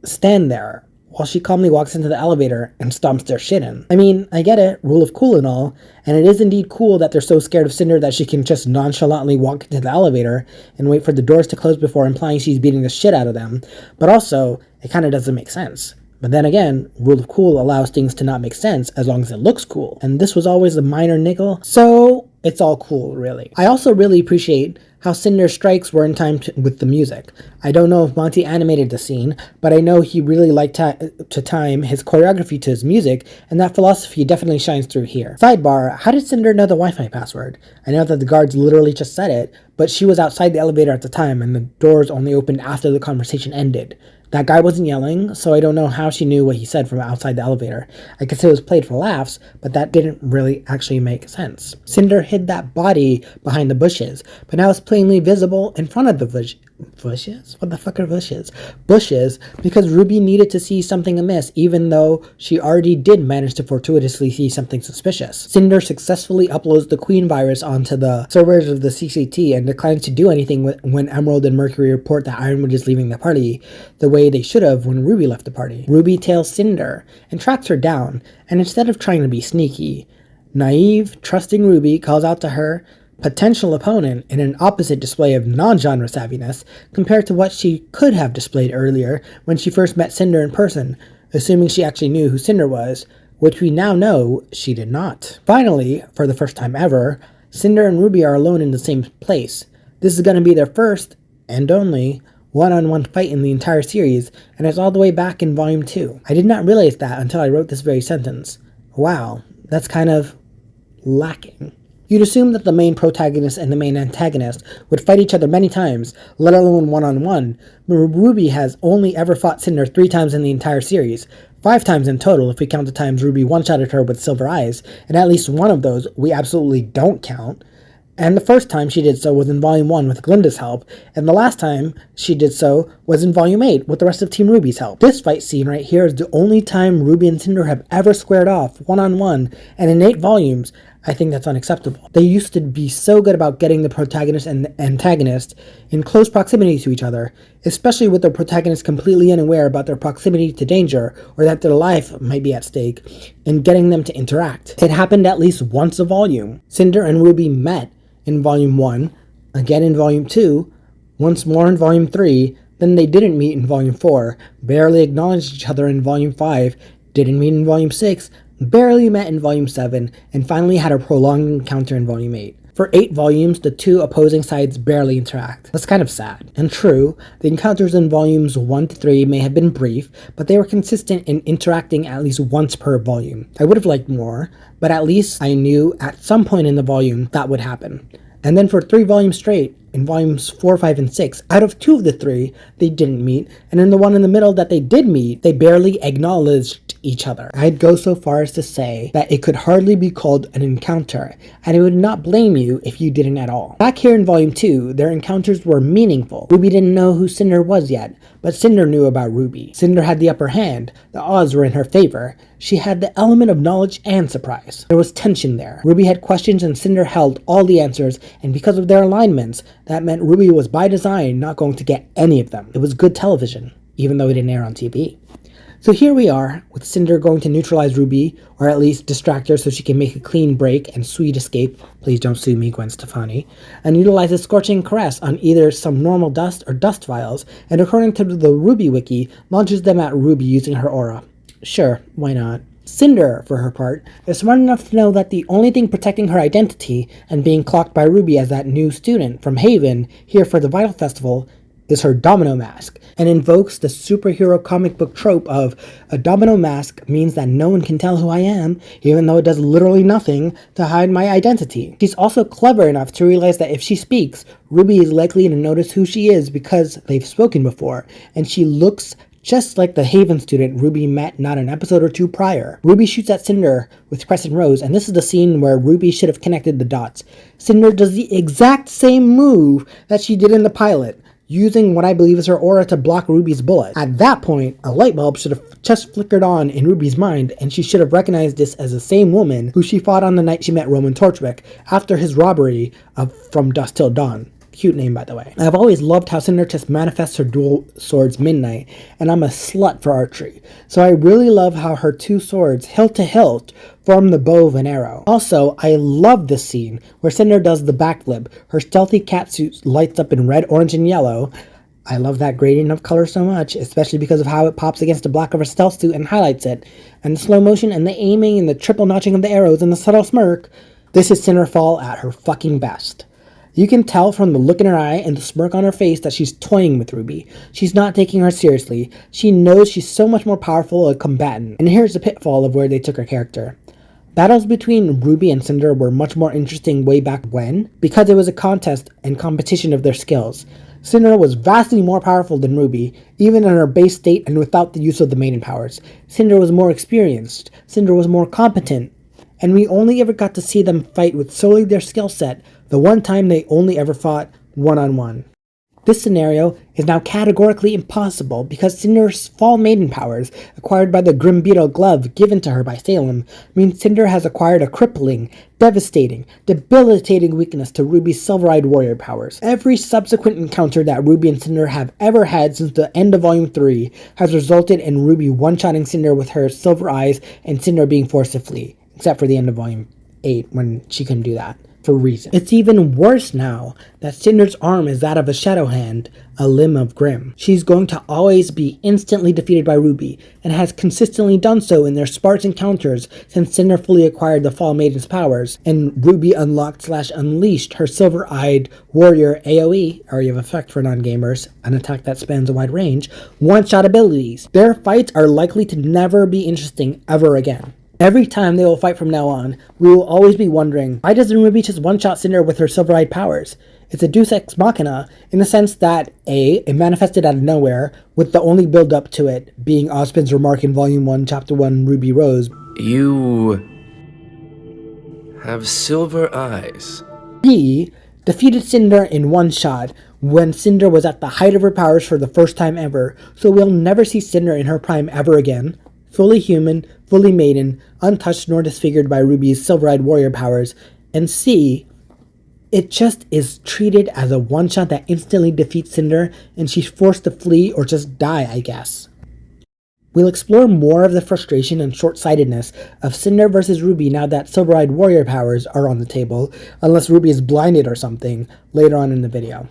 stand there while she calmly walks into the elevator and stomps their shit in. I mean, I get it, rule of cool and all, and it is indeed cool that they're so scared of Cinder that she can just nonchalantly walk into the elevator and wait for the doors to close before implying she's beating the shit out of them, but also, it kinda doesn't make sense. But then again, rule of cool allows things to not make sense as long as it looks cool. And this was always a minor niggle, so it's all cool, really. I also really appreciate how Cinder's strikes were in time with the music. I don't know if Monty animated the scene, but I know he really liked to time his choreography to his music, and that philosophy definitely shines through here. Sidebar, how did Cinder know the Wi-Fi password? I know that the guards literally just said it, but she was outside the elevator at the time, and the doors only opened after the conversation ended. That guy wasn't yelling, so I don't know how she knew what he said from outside the elevator. I guess it was played for laughs, but that didn't really actually make sense. Cinder hid that body behind the bushes, but now it's plainly visible in front of the bushes? What the fuck are bushes? Bushes, because RWBY needed to see something amiss, even though she already did manage to fortuitously see something suspicious. Cinder successfully uploads the Queen virus onto the servers of the CCT and declines to do anything when Emerald and Mercury report that Ironwood is leaving the party, the way they should have when RWBY left the party. RWBY tails Cinder and tracks her down, and instead of trying to be sneaky, naive, trusting RWBY calls out to her potential opponent in an opposite display of non-genre savviness compared to what she could have displayed earlier when she first met Cinder in person, assuming she actually knew who Cinder was, which we now know she did not. Finally, for the first time ever, Cinder and RWBY are alone in the same place. This is going to be their first, and only, one-on-one fight in the entire series, and it's all the way back in Volume 2. I did not realize that until I wrote this very sentence. Wow, that's kind of lacking. You'd assume that the main protagonist and the main antagonist would fight each other many times, let alone one-on-one, but RWBY has only ever fought Cinder 3 times in the entire series, 5 times in total if we count the times RWBY one-shotted her with silver eyes, and at least one of those we absolutely don't count. And the first time she did so was in Volume 1 with Glinda's help, and the last time she did so was in Volume 8 with the rest of Team Ruby's help. This fight scene right here is the only time Ruby and Cinder have ever squared off one-on-one, and in 8 volumes, I think that's unacceptable. They used to be so good about getting the protagonist and the antagonist in close proximity to each other, especially with the protagonist completely unaware about their proximity to danger or that their life might be at stake, and getting them to interact. It happened at least once a volume. Cinder and Ruby met in Volume 1, again in Volume 2, once more in Volume 3, then they didn't meet in Volume 4, barely acknowledged each other in Volume 5, didn't meet in Volume 6, barely met in Volume 7, and finally had a prolonged encounter in Volume 8. For 8 volumes, the two opposing sides barely interact. That's kind of sad. And true, the encounters in Volumes 1 to 3 may have been brief, but they were consistent in interacting at least once per volume. I would have liked more, but at least I knew at some point in the volume that would happen. And then for 3 volumes straight, in Volumes 4, 5, and 6, out of 2 of the 3, they didn't meet, and in the one in the middle that they did meet, they barely acknowledged each other. I'd go so far as to say that it could hardly be called an encounter, and I would not blame you if you didn't at all. Back here in Volume 2, their encounters were meaningful. Ruby didn't know who Cinder was yet, but Cinder knew about Ruby. Cinder had the upper hand, the odds were in her favor. She had the element of knowledge and surprise. There was tension there. Ruby had questions and Cinder held all the answers, and because of their alignments, that meant Ruby was by design not going to get any of them. It was good television, even though it didn't air on TV. So here we are, with Cinder going to neutralize Ruby, or at least distract her so she can make a clean break and sweet escape, please don't sue me, Gwen Stefani, and utilize a scorching caress on either some normal dust or dust vials, and according to the Ruby wiki, launches them at Ruby using her aura. Sure, why not? Cinder, for her part, is smart enough to know that the only thing protecting her identity and being clocked by Ruby as that new student from Haven here for the Vital Festival is her domino mask, and invokes the superhero comic book trope of a domino mask means that no one can tell who I am, even though it does literally nothing to hide my identity. She's also clever enough to realize that if she speaks, Ruby is likely to notice who she is because they've spoken before, and she looks just like the Haven student Ruby met not an episode or 2 prior. Ruby shoots at Cinder with Crescent Rose, and this is the scene where Ruby should have connected the dots. Cinder does the exact same move that she did in the pilot, using what I believe is her aura to block Ruby's bullet. At that point, a light bulb should have just flickered on in Ruby's mind, and she should have recognized this as the same woman who she fought on the night she met Roman Torchwick after his robbery of From Dusk Till Dawn. Cute name, by the way. I've always loved how Cinder just manifests her dual swords Midnight, and I'm a slut for archery. So I really love how her 2 swords, hilt to hilt, form the bow of an arrow. Also, I love this scene where Cinder does the backflip. Her stealthy catsuit lights up in red, orange, and yellow. I love that gradient of color so much, especially because of how it pops against the black of her stealth suit and highlights it. And the slow motion and the aiming and the triple notching of the arrows and the subtle smirk. This is Cinderfall at her fucking best. You can tell from the look in her eye and the smirk on her face that she's toying with Ruby. She's not taking her seriously. She knows she's so much more powerful a combatant. And here's the pitfall of where they took her character. Battles between Ruby and Cinder were much more interesting way back when, because it was a contest and competition of their skills. Cinder was vastly more powerful than Ruby, even in her base state and without the use of the maiden powers. Cinder was more experienced. Cinder was more competent. And we only ever got to see them fight with solely their skill set, the one time they only ever fought one-on-one. This scenario is now categorically impossible because Cinder's Fall Maiden powers, acquired by the Grim Beetle glove given to her by Salem, means Cinder has acquired a crippling, devastating, debilitating weakness to Ruby's Silver-Eyed Warrior powers. Every subsequent encounter that Ruby and Cinder have ever had since the end of Volume 3 has resulted in Ruby one-shotting Cinder with her silver eyes and Cinder being forced to flee, except for the end of Volume 8 when she couldn't do that. For reason. It's even worse now that Cinder's arm is that of a Shadow Hand, a limb of Grimm. She's going to always be instantly defeated by Ruby, and has consistently done so in their sparse encounters since Cinder fully acquired the Fall Maiden's powers, and Ruby unlocked/unleashed her Silver-Eyed Warrior AoE, area of effect for non-gamers, an attack that spans a wide range, one-shot abilities. Their fights are likely to never be interesting ever again. Every time they will fight from now on, we will always be wondering, why doesn't Ruby just one-shot Cinder with her Silver-Eyed powers? It's a deus ex machina in the sense that, A, it manifested out of nowhere, with the only build-up to it being Ozpin's remark in Volume 1, Chapter 1, Ruby Rose. You have silver eyes. He defeated Cinder in one shot when Cinder was at the height of her powers for the first time ever, so we'll never see Cinder in her prime ever again. Fully human, fully maiden, untouched nor disfigured by Ruby's silver-eyed warrior powers. And C, it just is treated as a one-shot that instantly defeats Cinder, and she's forced to flee or just die, I guess. We'll explore more of the frustration and short-sightedness of Cinder versus Ruby now that silver-eyed warrior powers are on the table, unless Ruby is blinded or something, later on in the video.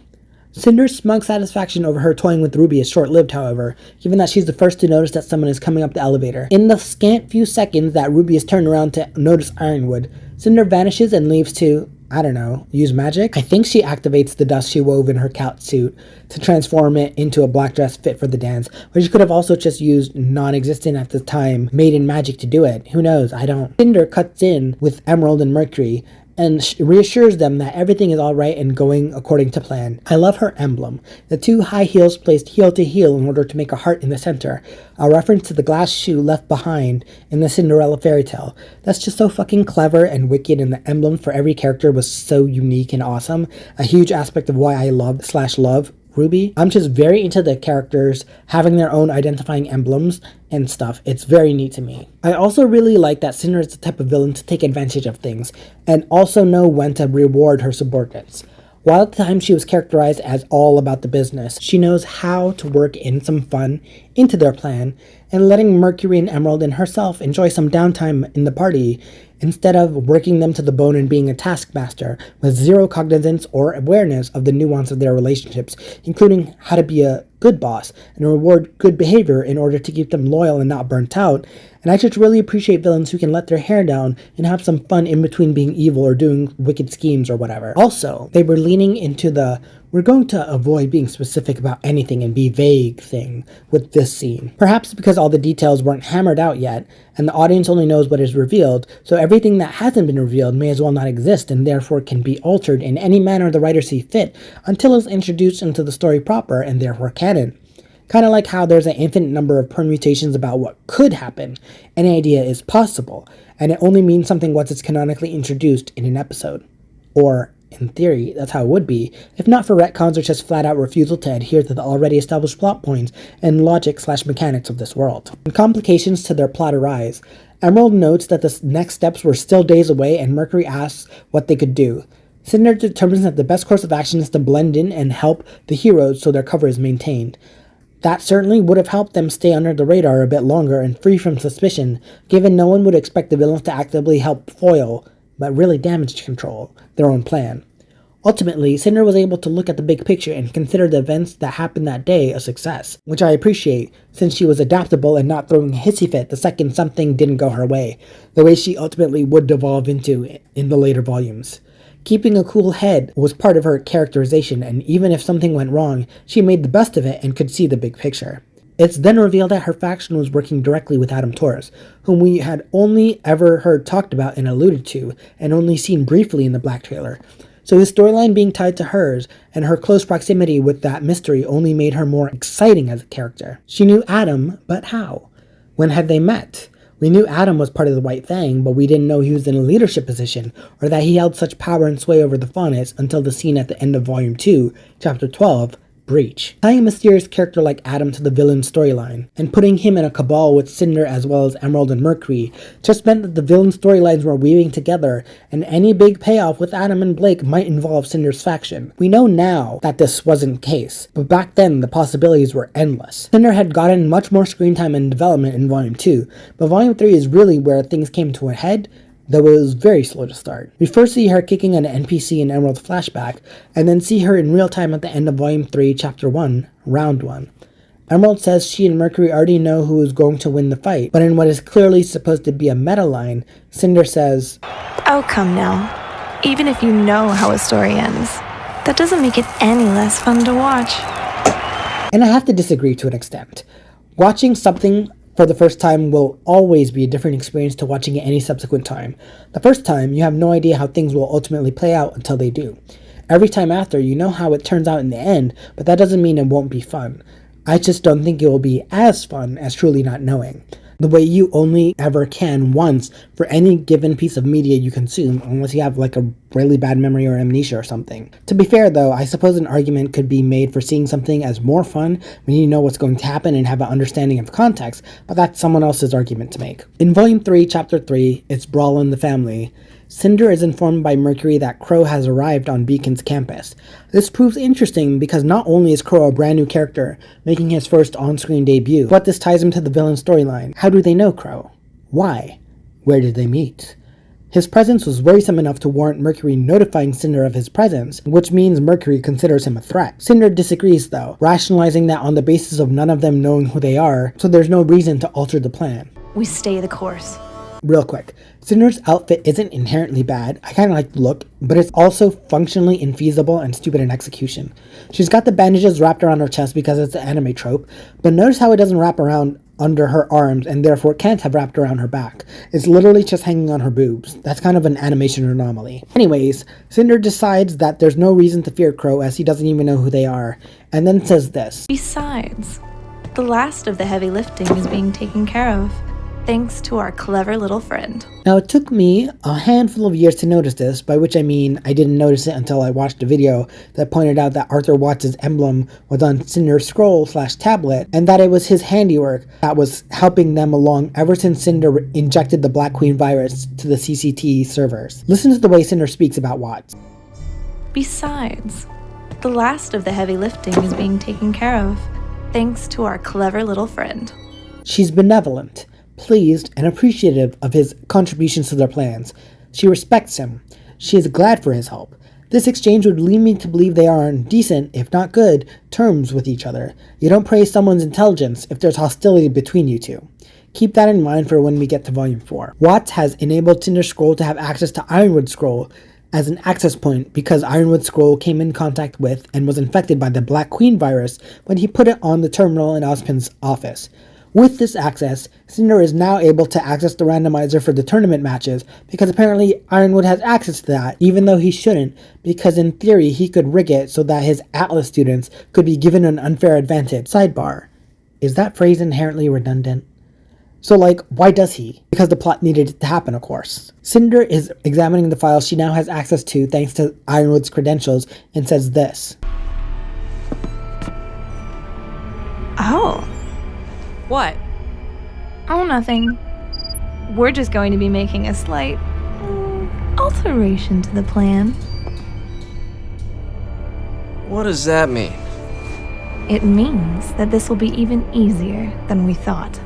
Cinder's smug satisfaction over her toying with Ruby is short-lived, however, given that she's the first to notice that someone is coming up the elevator. In the scant few seconds that Ruby is turned around to notice Ironwood, Cinder vanishes and leaves to, I don't know, use magic? I think she activates the dust she wove in her cat suit to transform it into a black dress fit for the dance, but she could have also just used non-existent at the time maiden magic to do it. Who knows? I don't. Cinder cuts in with Emerald and Mercury and reassures them that everything is alright and going according to plan. I love her emblem, the two high heels placed heel to heel in order to make a heart in the center, a reference to the glass shoe left behind in the Cinderella fairy tale. That's just so fucking clever and wicked, and the emblem for every character was so unique and awesome, a huge aspect of why I love Ruby. I'm just very into the characters having their own identifying emblems and stuff. It's very neat to me. I also really like that Cinder is the type of villain to take advantage of things and also know when to reward her subordinates. While at the time she was characterized as all about the business, she knows how to work in some fun into their plan and letting Mercury and Emerald and herself enjoy some downtime in the party instead of working them to the bone and being a taskmaster with zero cognizance or awareness of the nuance of their relationships, including how to be a good boss and reward good behavior in order to keep them loyal and not burnt out. And I just really appreciate villains who can let their hair down and have some fun in between being evil or doing wicked schemes or whatever. Also, they were leaning into the we're going to avoid being specific about anything and be vague thing with this scene. Perhaps because all the details weren't hammered out yet, and the audience only knows what is revealed, so everything that hasn't been revealed may as well not exist and therefore can be altered in any manner the writer see fit until it's introduced into the story proper and therefore canon. Kind of like how there's an infinite number of permutations about what could happen. Any idea is possible, and it only means something once it's canonically introduced in an episode. Or, in theory, that's how it would be, if not for retcons or just flat-out refusal to adhere to the already established plot points and logic/mechanics of this world. When complications to their plot arise, Emerald notes that the next steps were still days away, and Mercury asks what they could do. Cinder determines that the best course of action is to blend in and help the heroes so their cover is maintained. That certainly would have helped them stay under the radar a bit longer and free from suspicion, given no one would expect the villains to actively help foil, but really damage control, their own plan. Ultimately, Cinder was able to look at the big picture and consider the events that happened that day a success, which I appreciate, since she was adaptable and not throwing a hissy fit the second something didn't go her way, the way she ultimately would devolve into in the later volumes. Keeping a cool head was part of her characterization, and even if something went wrong, she made the best of it and could see the big picture. It's then revealed that her faction was working directly with Adam Torres, whom we had only ever heard talked about and alluded to, and only seen briefly in the Black trailer. So his storyline being tied to hers, and her close proximity with that mystery only made her more exciting as a character. She knew Adam, but how? When had they met? We knew Adam was part of the White Fang, but we didn't know he was in a leadership position, or that he held such power and sway over the Faunus until the scene at the end of Volume 2, Chapter 12, Breach. Tying a mysterious character like Adam to the villain's storyline, and putting him in a cabal with Cinder as well as Emerald and Mercury, just meant that the villain storylines were weaving together, and any big payoff with Adam and Blake might involve Cinder's faction. We know now that this wasn't the case, but back then the possibilities were endless. Cinder had gotten much more screen time and development in Volume 2, but Volume 3 is really where things came to a head, though it was very slow to start. We first see her kicking an NPC in Emerald's flashback, and then see her in real time at the end of Volume 3, Chapter 1, Round 1. Emerald says she and Mercury already know who is going to win the fight, but in what is clearly supposed to be a meta line, Cinder says, "Oh, come now. Even if you know how a story ends, that doesn't make it any less fun to watch." And I have to disagree to an extent. Watching something for the first time will always be a different experience to watching it any subsequent time. The first time, you have no idea how things will ultimately play out until they do. Every time after, you know how it turns out in the end, but that doesn't mean it won't be fun. I just don't think it will be as fun as truly not knowing. the way you only ever can once for any given piece of media you consume, unless you have like a really bad memory or amnesia or something. To be fair though, I suppose an argument could be made for seeing something as more fun when you know what's going to happen and have an understanding of context, but that's someone else's argument to make. In Volume 3, Chapter 3, It's Brawl in the Family, Cinder is informed by Mercury that Crow has arrived on Beacon's campus. This proves interesting because not only is Crow a brand new character, making his first on-screen debut, but this ties him to the villain storyline. How do they know Crow? Why? Where did they meet? His presence was worrisome enough to warrant Mercury notifying Cinder of his presence, which means Mercury considers him a threat. Cinder disagrees though, rationalizing that on the basis of none of them knowing who they are, so there's no reason to alter the plan. We stay the course. Real quick, Cinder's outfit isn't inherently bad. I kind of like the look, but it's also functionally infeasible and stupid in execution. She's got the bandages wrapped around her chest because it's an anime trope, but notice how it doesn't wrap around under her arms and therefore can't have wrapped around her back. It's literally just hanging on her boobs. That's kind of an animation anomaly. Anyways, Cinder decides that there's no reason to fear Crow as he doesn't even know who they are, and then says this. Besides, the last of the heavy lifting is being taken care of, thanks to our clever little friend. Now, it took me a handful of years to notice this, by which I mean I didn't notice it until I watched a video that pointed out that Arthur Watts' emblem was on Cinder's scroll/tablet, and that it was his handiwork that was helping them along ever since Cinder injected the Black Queen virus to the CCT servers. Listen to the way Cinder speaks about Watts. Besides, the last of the heavy lifting is being taken care of, thanks to our clever little friend. She's benevolent, pleased, and appreciative of his contributions to their plans. She respects him. She is glad for his help. This exchange would lead me to believe they are on decent, if not good, terms with each other. You don't praise someone's intelligence if there's hostility between you two. Keep that in mind for when we get to Volume 4. Watts has enabled Cinder Scroll to have access to Ironwood Scroll as an access point because Ironwood Scroll came in contact with and was infected by the Black Queen virus when he put it on the terminal in Ozpin's office. With this access, Cinder is now able to access the randomizer for the tournament matches because apparently Ironwood has access to that, even though he shouldn't, because in theory he could rig it so that his Atlas students could be given an unfair advantage. Sidebar. Is that phrase inherently redundant? So why does he? Because the plot needed it to happen, of course. Cinder is examining the files she now has access to thanks to Ironwood's credentials and says this. Oh. What? Oh, nothing. We're just going to be making a slight alteration to the plan. What does that mean? It means that this will be even easier than we thought.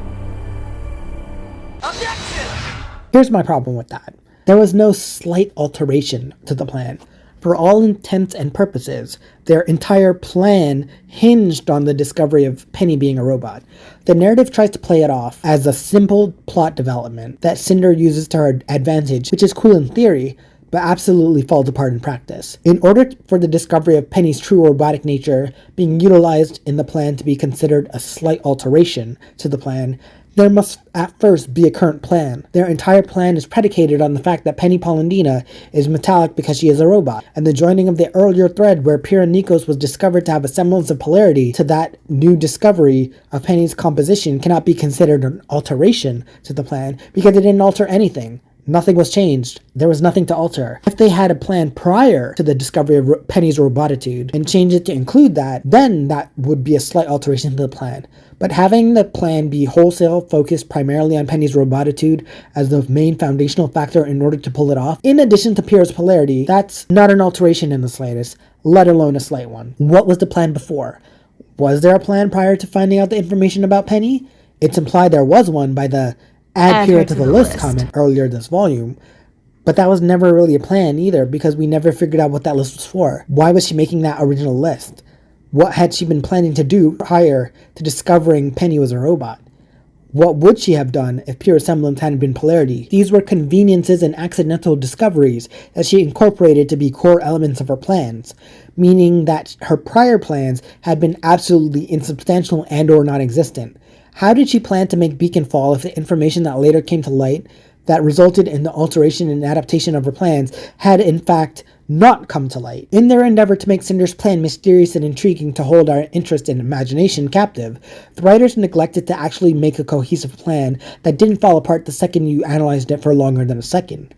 Here's my problem with that. There was no slight alteration to the plan. For all intents and purposes, their entire plan hinged on the discovery of Penny being a robot. The narrative tries to play it off as a simple plot development that Cinder uses to her advantage, which is cool in theory, but absolutely falls apart in practice. In order for the discovery of Penny's true robotic nature being utilized in the plan to be considered a slight alteration to the plan, there must at first be a current plan. Their entire plan is predicated on the fact that Penny Polendina is metallic because she is a robot, and the joining of the earlier thread where Pyrrha Nikos was discovered to have a semblance of polarity to that new discovery of Penny's composition cannot be considered an alteration to the plan because it didn't alter anything. Nothing was changed. There was nothing to alter. If they had a plan prior to the discovery of Penny's robotitude and changed it to include that, then that would be a slight alteration to the plan. But having the plan be wholesale focused primarily on Penny's robotitude as the main foundational factor in order to pull it off, in addition to Pyrrha's polarity, that's not an alteration in the slightest, let alone a slight one. What was the plan before? Was there a plan prior to finding out the information about Penny? It's implied there was one by the add Pyrrha to the list comment earlier this volume, but that was never really a plan either because we never figured out what that list was for. Why was she making that original list? What had she been planning to do prior to discovering Penny was a robot? What would she have done if pure semblance hadn't been polarity? These were conveniences and accidental discoveries that she incorporated to be core elements of her plans, meaning that her prior plans had been absolutely insubstantial and or non-existent. How did she plan to make Beacon fall if the information that later came to light that resulted in the alteration and adaptation of her plans had in fact not come to light. In their endeavor to make Cinder's plan mysterious and intriguing to hold our interest and imagination captive, the writers neglected to actually make a cohesive plan that didn't fall apart the second you analyzed it for longer than a second.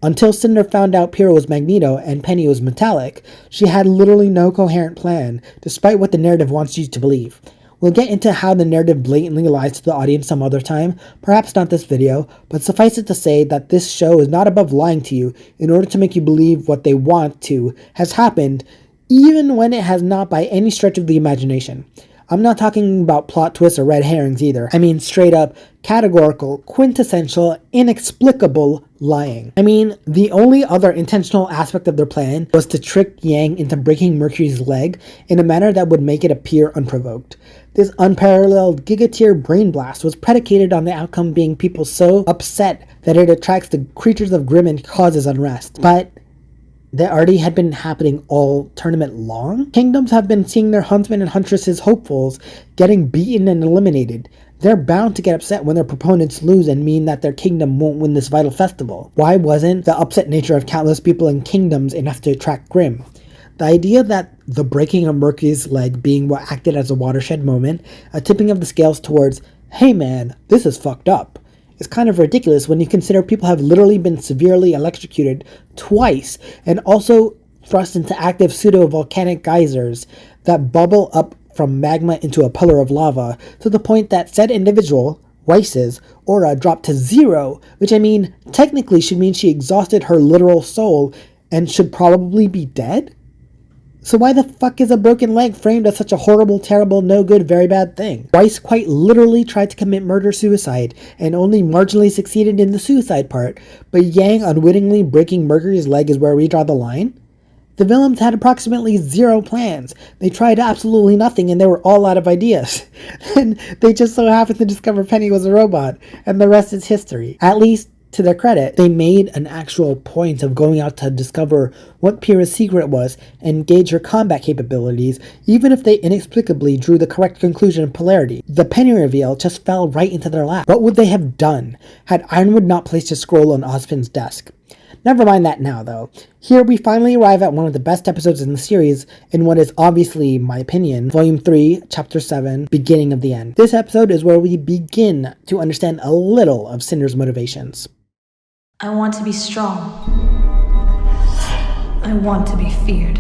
Until Cinder found out Piero was Magneto and Penny was metallic, she had literally no coherent plan, despite what the narrative wants you to believe. We'll get into how the narrative blatantly lies to the audience some other time, perhaps not this video, but suffice it to say that this show is not above lying to you in order to make you believe what they want to has happened, even when it has not by any stretch of the imagination. I'm not talking about plot twists or red herrings either. I mean straight up, categorical, quintessential, inexplicable lying. I mean, the only other intentional aspect of their plan was to trick Yang into breaking Mercury's leg in a manner that would make it appear unprovoked. This unparalleled giga-tier brain blast was predicated on the outcome being people so upset that it attracts the creatures of Grimm and causes unrest. But that already had been happening all tournament long? Kingdoms have been seeing their huntsmen and huntresses hopefuls getting beaten and eliminated. They're bound to get upset when their proponents lose and mean that their kingdom won't win this vital festival. Why wasn't the upset nature of countless people in kingdoms enough to attract Grimm? The idea that the breaking of Mercury's leg being what acted as a watershed moment, a tipping of the scales towards, hey man, this is fucked up, is kind of ridiculous when you consider people have literally been severely electrocuted twice and also thrust into active pseudo-volcanic geysers that bubble up from magma into a pillar of lava to the point that said individual, Rice's, aura dropped to 0, which I mean technically should mean she exhausted her literal soul and should probably be dead? So why the fuck is a broken leg framed as such a horrible, terrible, no good, very bad thing? Rice quite literally tried to commit murder-suicide and only marginally succeeded in the suicide part, but Yang unwittingly breaking Mercury's leg is where we draw the line? The villains had approximately 0 plans. They tried absolutely nothing and they were all out of ideas. And they just so happened to discover Penny was a robot, and the rest is history. At least, to their credit, they made an actual point of going out to discover what Pyrrha's secret was and gauge her combat capabilities, even if they inexplicably drew the correct conclusion of polarity. The Penny reveal just fell right into their lap. What would they have done had Ironwood not placed his scroll on Ozpin's desk? Never mind that now, though. Here we finally arrive at one of the best episodes in the series, in what is obviously, my opinion, Volume 3, Chapter 7, Beginning of the End. This episode is where we begin to understand a little of Cinder's motivations. I want to be strong. I want to be feared.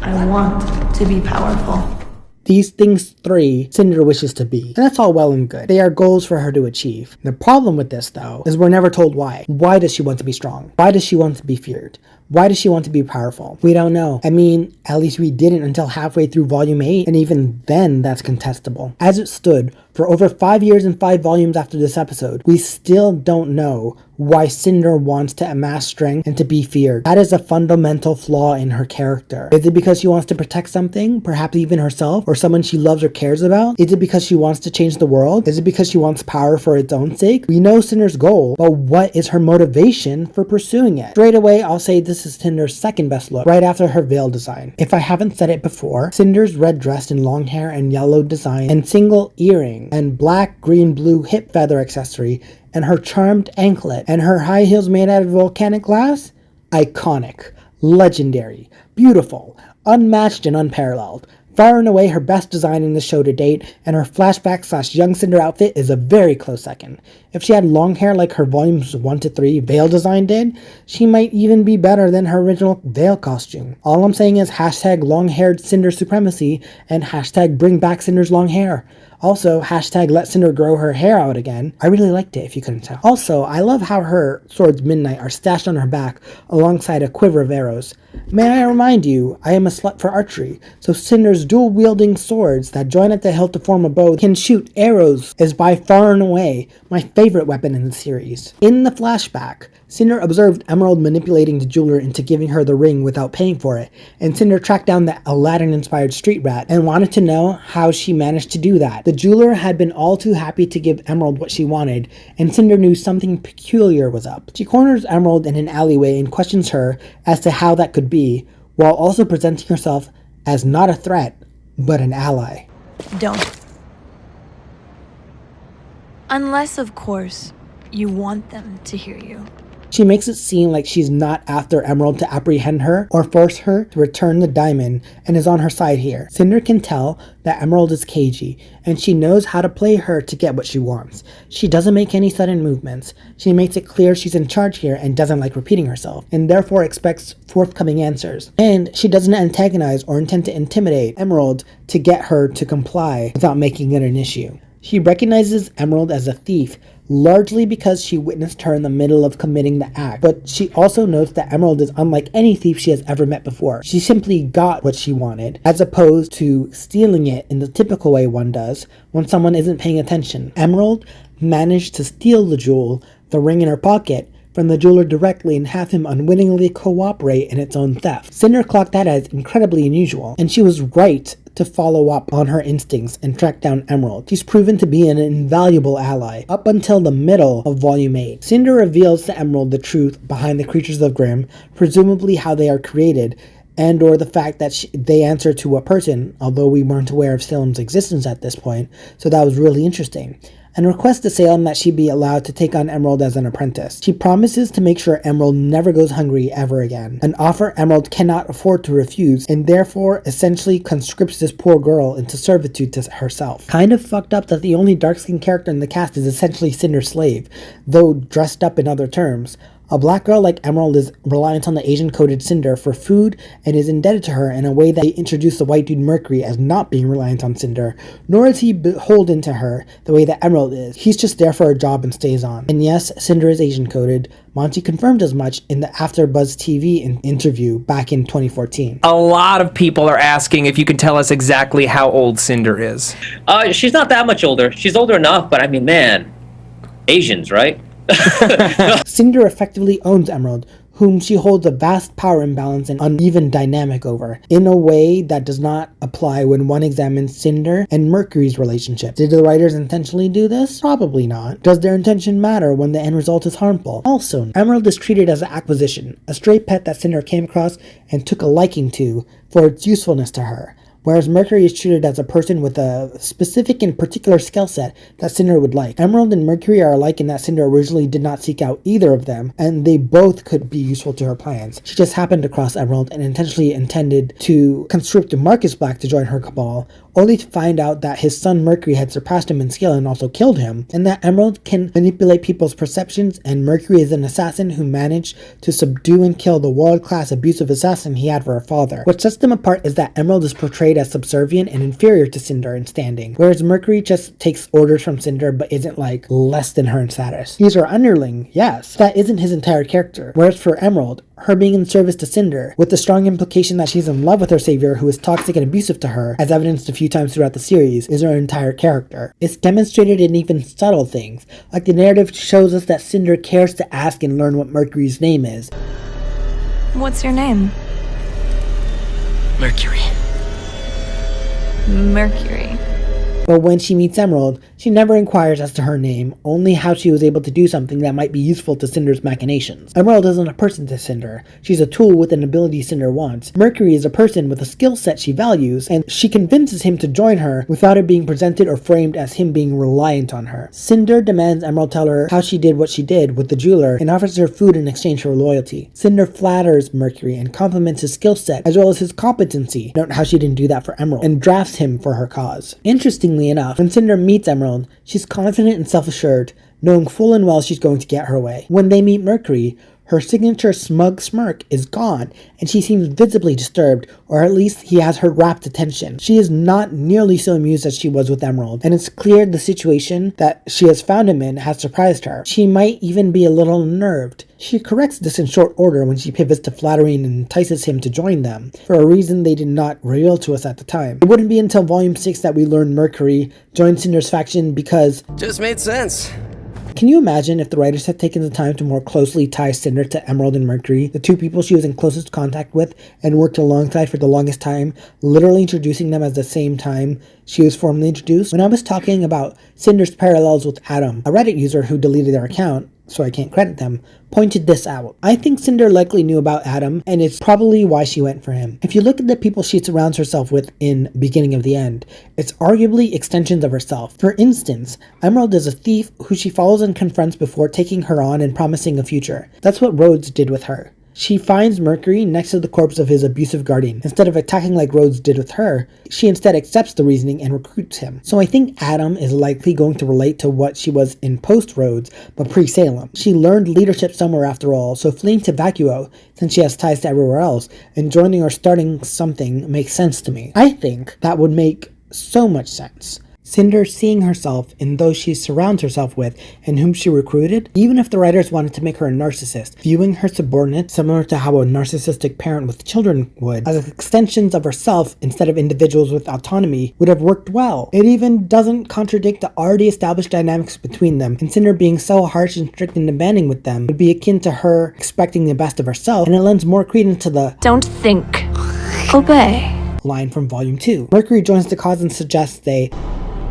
I want to be powerful. These things 3 Cinder wishes to be, and that's all well and good. They are goals for her to achieve. The problem with this, though, is we're never told why. Why does she want to be strong? Why does she want to be feared? Why does she want to be powerful? We don't know. I mean, at least we didn't until halfway through Volume 8, and even then, that's contestable. As it stood, for over 5 years and 5 volumes after this episode, we still don't know why Cinder wants to amass strength and to be feared. That is a fundamental flaw in her character. Is it because she wants to protect something, perhaps even herself, or someone she loves or cares about? Is it because she wants to change the world? Is it because she wants power for its own sake? We know Cinder's goal, but what is her motivation for pursuing it? Straight away, I'll say this is Cinder's second best look, right after her veil design. If I haven't said it before, Cinder's red dress in long hair and yellow design and single earring and black, green, blue hip feather accessory and her charmed anklet and her high heels made out of volcanic glass? Iconic, legendary, beautiful, unmatched and unparalleled. Far and away her best design in the show to date, and her flashback / young Cinder outfit is a very close second. If she had long hair like her volumes 1 to 3 veil design did, she might even be better than her original veil costume. All I'm saying is hashtag long-haired Cinder supremacy and hashtag bring back Cinder's long hair. Also, hashtag let Cinder grow her hair out again. I really liked it, if you couldn't tell. Also, I love how her swords Midnight are stashed on her back alongside a quiver of arrows. May I remind you, I am a slut for archery, so Cinder's dual-wielding swords that join at the hilt to form a bow can shoot arrows is by far and away my favorite weapon in the series. In the flashback, Cinder observed Emerald manipulating the jeweler into giving her the ring without paying for it, and Cinder tracked down the Aladdin-inspired street rat and wanted to know how she managed to do that. The jeweler had been all too happy to give Emerald what she wanted, and Cinder knew something peculiar was up. She corners Emerald in an alleyway and questions her as to how that could be, while also presenting herself as not a threat, but an ally. Don't. Unless, of course, you want them to hear you. She makes it seem like she's not after Emerald to apprehend her or force her to return the diamond and is on her side here. Cinder can tell that Emerald is cagey, and she knows how to play her to get what she wants. She doesn't make any sudden movements. She makes it clear she's in charge here and doesn't like repeating herself, and therefore expects forthcoming answers. And she doesn't antagonize or intend to intimidate Emerald to get her to comply without making it an issue. She recognizes Emerald as a thief, largely because she witnessed her in the middle of committing the act, but she also notes that Emerald is unlike any thief she has ever met before. She simply got what she wanted, as opposed to stealing it in the typical way one does when someone isn't paying attention. Emerald managed to steal the jewel, the ring in her pocket, from the jeweler directly and have him unwittingly cooperate in its own theft. Cinder clocked that as incredibly unusual, and she was right to follow up on her instincts and track down Emerald. She's proven to be an invaluable ally up until the middle of Volume 8. Cinder reveals to Emerald the truth behind the creatures of Grimm, presumably how they are created, and or the fact that they answer to a person, although we weren't aware of Salem's existence at this point, so that was really interesting, and requests to Salem that she be allowed to take on Emerald as an apprentice. She promises to make sure Emerald never goes hungry ever again, an offer Emerald cannot afford to refuse, and therefore essentially conscripts this poor girl into servitude to herself. Kind of fucked up that the only dark-skinned character in the cast is essentially Cinder's slave, though dressed up in other terms. A black girl like Emerald is reliant on the Asian-coded Cinder for food and is indebted to her in a way that they introduce the white dude Mercury as not being reliant on Cinder, nor is he beholden to her the way that Emerald is. He's just there for a job and stays on. And yes, Cinder is Asian-coded. Monty confirmed as much in the AfterBuzz TV interview back in 2014. A lot of people are asking if you can tell us exactly how old Cinder is. She's not that much older. She's older enough, but I mean, man, Asians, right? Cinder effectively owns Emerald, whom she holds a vast power imbalance and uneven dynamic over, in a way that does not apply when one examines Cinder and Mercury's relationship. Did the writers intentionally do this? Probably not. Does their intention matter when the end result is harmful? Also no. Emerald is treated as an acquisition, a stray pet that Cinder came across and took a liking to for its usefulness to her, whereas Mercury is treated as a person with a specific and particular skill set that Cinder would like. Emerald and Mercury are alike in that Cinder originally did not seek out either of them, and they both could be useful to her plans. She just happened to cross Emerald and intentionally intended to conscript Marcus Black to join her cabal, only to find out that his son Mercury had surpassed him in skill and also killed him, and that Emerald can manipulate people's perceptions, and Mercury is an assassin who managed to subdue and kill the world-class abusive assassin he had for her father. What sets them apart is that Emerald is portrayed as subservient and inferior to Cinder in standing, whereas Mercury just takes orders from Cinder but isn't like less than her in status. He's her underling, yes, that isn't his entire character. Whereas for Emerald, her being in service to Cinder, with the strong implication that she's in love with her savior who is toxic and abusive to her, as evidenced a few times throughout the series, is her entire character. It's demonstrated in even subtle things, like the narrative shows us that Cinder cares to ask and learn what Mercury's name is. What's your name? Mercury. Mercury. But when she meets Emerald, she never inquires as to her name, only how she was able to do something that might be useful to Cinder's machinations. Emerald isn't a person to Cinder. She's a tool with an ability Cinder wants. Mercury is a person with a skill set she values, and she convinces him to join her without it being presented or framed as him being reliant on her. Cinder demands Emerald tell her how she did what she did with the jeweler and offers her food in exchange for loyalty. Cinder flatters Mercury and compliments his skill set as well as his competency, note how she didn't do that for Emerald, and drafts him for her cause. Interestingly enough, when Cinder meets Emerald, she's confident and self-assured, knowing full and well she's going to get her way. When they meet Mercury, her signature smug smirk is gone, and she seems visibly disturbed, or at least he has her rapt attention. She is not nearly so amused as she was with Emerald, and it's clear the situation that she has found him in has surprised her. She might even be a little unnerved. She corrects this in short order when she pivots to flattery and entices him to join them, for a reason they did not reveal to us at the time. It wouldn't be until Volume 6 that we learn Mercury joined Cinder's faction because... Just made sense. Can you imagine if the writers had taken the time to more closely tie Cinder to Emerald and Mercury, the two people she was in closest contact with and worked alongside for the longest time, literally introducing them at the same time she was formally introduced? When I was talking about Cinder's parallels with Adam, a Reddit user who deleted their account, so I can't credit them, pointed this out. I think Cinder likely knew about Adam, and it's probably why she went for him. If you look at the people she surrounds herself with in Beginning of the End, it's arguably extensions of herself. For instance, Emerald is a thief who she follows and confronts before taking her on and promising a future. That's what Rhodes did with her. She finds Mercury next to the corpse of his abusive guardian. Instead of attacking like Rhodes did with her, she instead accepts the reasoning and recruits him. So I think Adam is likely going to relate to what she was in post-Rhodes, but pre-Salem. She learned leadership somewhere after all, so fleeing to Vacuo, since she has ties to everywhere else, and joining or starting something makes sense to me. I think that would make so much sense. Cinder seeing herself in those she surrounds herself with and whom she recruited, even if the writers wanted to make her a narcissist, viewing her subordinates, similar to how a narcissistic parent with children would, as extensions of herself instead of individuals with autonomy, would have worked well. It even doesn't contradict the already established dynamics between them, and Cinder being so harsh and strict and demanding with them would be akin to her expecting the best of herself, and it lends more credence to the "Don't think, obey" line from Volume 2. Mercury joins the cause and suggests they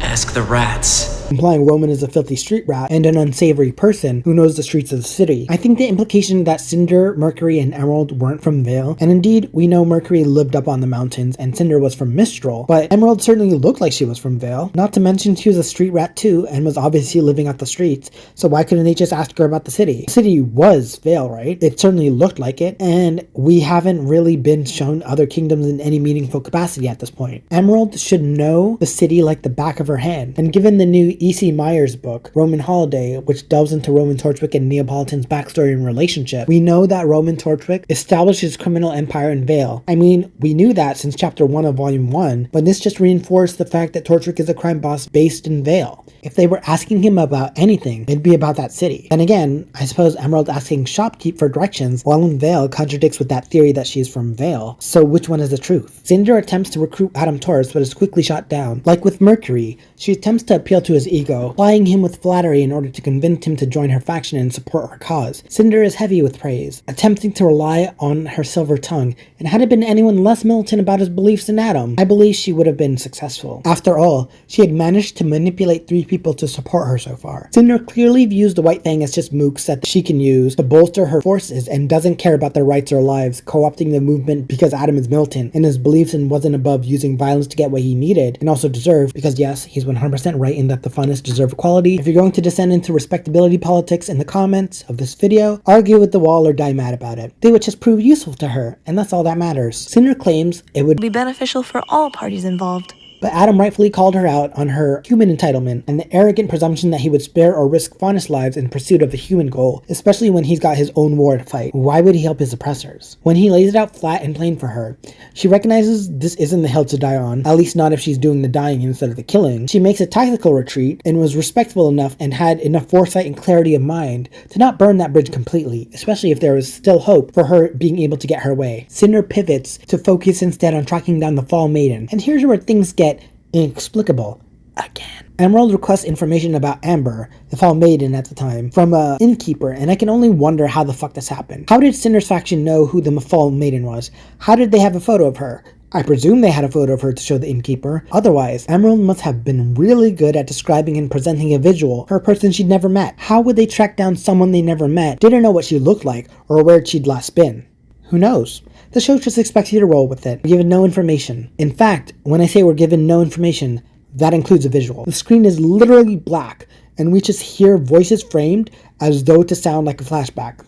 Ask the rats. implying Roman is a filthy street rat and an unsavory person who knows the streets of the city. I think the implication that Cinder, Mercury, and Emerald weren't from Vale, and indeed, we know Mercury lived up on the mountains and Cinder was from Mistral, but Emerald certainly looked like she was from Vale. Not to mention she was a street rat too, and was obviously living out the streets, so why couldn't they just ask her about the city? The city was Vale, right? It certainly looked like it, and we haven't really been shown other kingdoms in any meaningful capacity at this point. Emerald should know the city like the back of her hand, and given the new E.C. Myers book, Roman Holiday, which delves into Roman Torchwick and Neapolitan's backstory and relationship, we know that Roman Torchwick established his criminal empire in Vale. I mean, we knew that since chapter 1 of volume 1, but this just reinforced the fact that Torchwick is a crime boss based in Vale. If they were asking him about anything, it'd be about that city. And again, I suppose Emerald asking Shopkeep for directions while in Vale contradicts with that theory that she's from Vale. So which one is the truth? Cinder attempts to recruit Adam Taurus, but is quickly shot down. Like with Mercury, she attempts to appeal to his ego, plying him with flattery in order to convince him to join her faction and support her cause. Cinder is heavy with praise, attempting to rely on her silver tongue, and had it been anyone less militant about his beliefs than Adam, I believe she would have been successful. After all, she had managed to manipulate 3 people to support her so far. Cinder clearly views the White Fang as just mooks that she can use to bolster her forces and doesn't care about their rights or lives, co-opting the movement because Adam is militant and his beliefs and wasn't above using violence to get what he needed and also deserved, because yes, he's 100% right in that the funnest deserve equality. If you're going to descend into respectability politics in the comments of this video, argue with the wall or die mad about it. They would just prove useful to her, and that's all that matters. Cinder claims it would be beneficial for all parties involved. But Adam rightfully called her out on her human entitlement and the arrogant presumption that he would spare or risk Faunus' lives in pursuit of the human goal, especially when he's got his own war to fight. Why would he help his oppressors? When he lays it out flat and plain for her, she recognizes this isn't the hill to die on, at least not if she's doing the dying instead of the killing. She makes a tactical retreat and was respectful enough and had enough foresight and clarity of mind to not burn that bridge completely, especially if there was still hope for her being able to get her way. Cinder pivots to focus instead on tracking down the Fall Maiden, and here's where things get inexplicable again. Emerald requests information about Amber, the Fall Maiden at the time, from a innkeeper, and I can only wonder how the fuck this happened. How did Cinder's faction know who the Fall Maiden was? How did they have a photo of her? I presume they had a photo of her to show the innkeeper. Otherwise, Emerald must have been really good at describing and presenting a visual for a person she'd never met. How would they track down someone they never met, didn't know what she looked like, or where she'd last been? Who knows? The show just expects you to roll with it. We're given no information. In fact, when I say we're given no information, that includes a visual. The screen is literally black, and we just hear voices framed as though to sound like a flashback.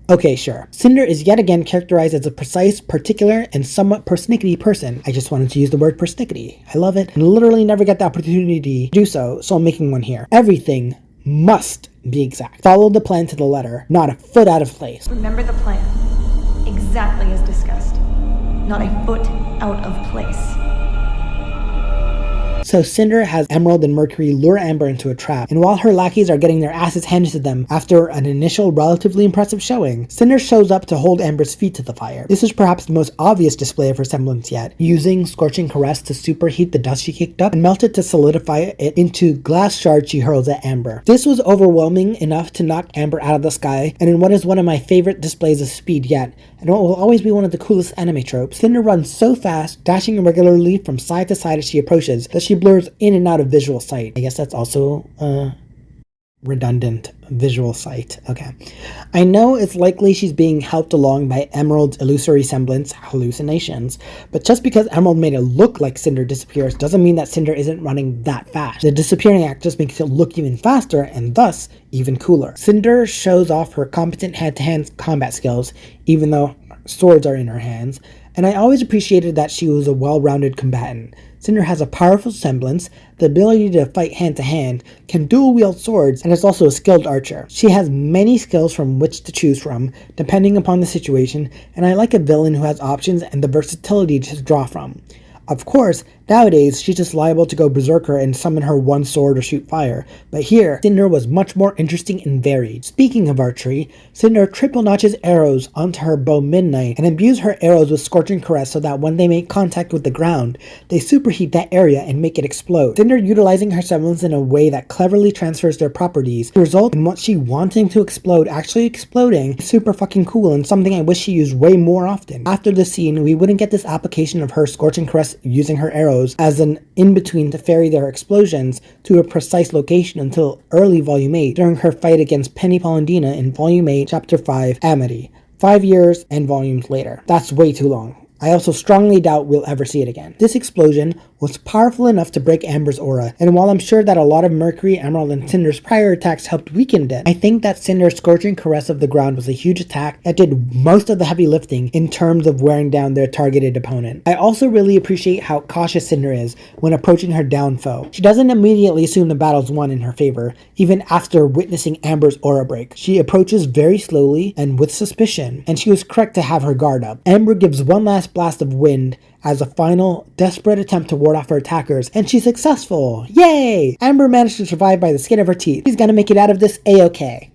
Okay, sure. Cinder is yet again characterized as a precise, particular, and somewhat persnickety person. I just wanted to use the word persnickety. I love it, and literally never get the opportunity to do so, so I'm making one here. Everything must be exact. Follow the plan to the letter, not a foot out of place. Remember the plan. Exactly as discussed. Not a foot out of place. So Cinder has Emerald and Mercury lure Amber into a trap, and while her lackeys are getting their asses handed to them after an initial relatively impressive showing, Cinder shows up to hold Amber's feet to the fire. This is perhaps the most obvious display of her semblance yet, using Scorching Caress to superheat the dust she kicked up and melt it to solidify it into glass shards she hurls at Amber. This was overwhelming enough to knock Amber out of the sky, and in what is one of my favorite displays of speed yet, and what will always be one of the coolest anime tropes, Cinder runs so fast, dashing irregularly from side to side as she approaches, that she blurs in and out of visual sight. I guess that's also, redundant visual sight. Okay. I know it's likely she's being helped along by Emerald's illusory semblance hallucinations, but just because Emerald made it look like Cinder disappears doesn't mean that Cinder isn't running that fast. The disappearing act just makes it look even faster and thus even cooler. Cinder shows off her competent hand-to-hand combat skills, even though swords are in her hands, and I always appreciated that she was a well-rounded combatant. Cinder has a powerful semblance, the ability to fight hand-to-hand, can dual-wield swords, and is also a skilled archer. She has many skills from which to choose from, depending upon the situation, and I like a villain who has options and the versatility to draw from. Of course, nowadays, she's just liable to go berserker and summon her one sword or shoot fire, but here, Cinder was much more interesting and varied. Speaking of archery, Cinder triple notches arrows onto her bow Midnight and imbues her arrows with Scorching Caress so that when they make contact with the ground, they superheat that area and make it explode. Cinder utilizing her semblance in a way that cleverly transfers their properties to result in what she wanting to explode actually exploding is super fucking cool and something I wish she used way more often. After the scene, we wouldn't get this application of her Scorching Caress using her arrows as an in-between to ferry their explosions to a precise location until early Volume 8 during her fight against Penny Polendina in Volume 8, Chapter 5, Amity. 5 years and volumes later. That's way too long. I also strongly doubt we'll ever see it again. This explosion was powerful enough to break Amber's aura, and while I'm sure that a lot of Mercury, Emerald, and Cinder's prior attacks helped weaken it, I think that Cinder's Scorching Caress of the ground was a huge attack that did most of the heavy lifting in terms of wearing down their targeted opponent. I also really appreciate how cautious Cinder is when approaching her down foe. She doesn't immediately assume the battle's won in her favor, even after witnessing Amber's aura break. She approaches very slowly and with suspicion, and she was correct to have her guard up. Amber gives one last blast of wind as a final, desperate attempt to ward off her attackers, and she's successful! Yay! Amber managed to survive by the skin of her teeth. She's gonna make it out of this A-okay.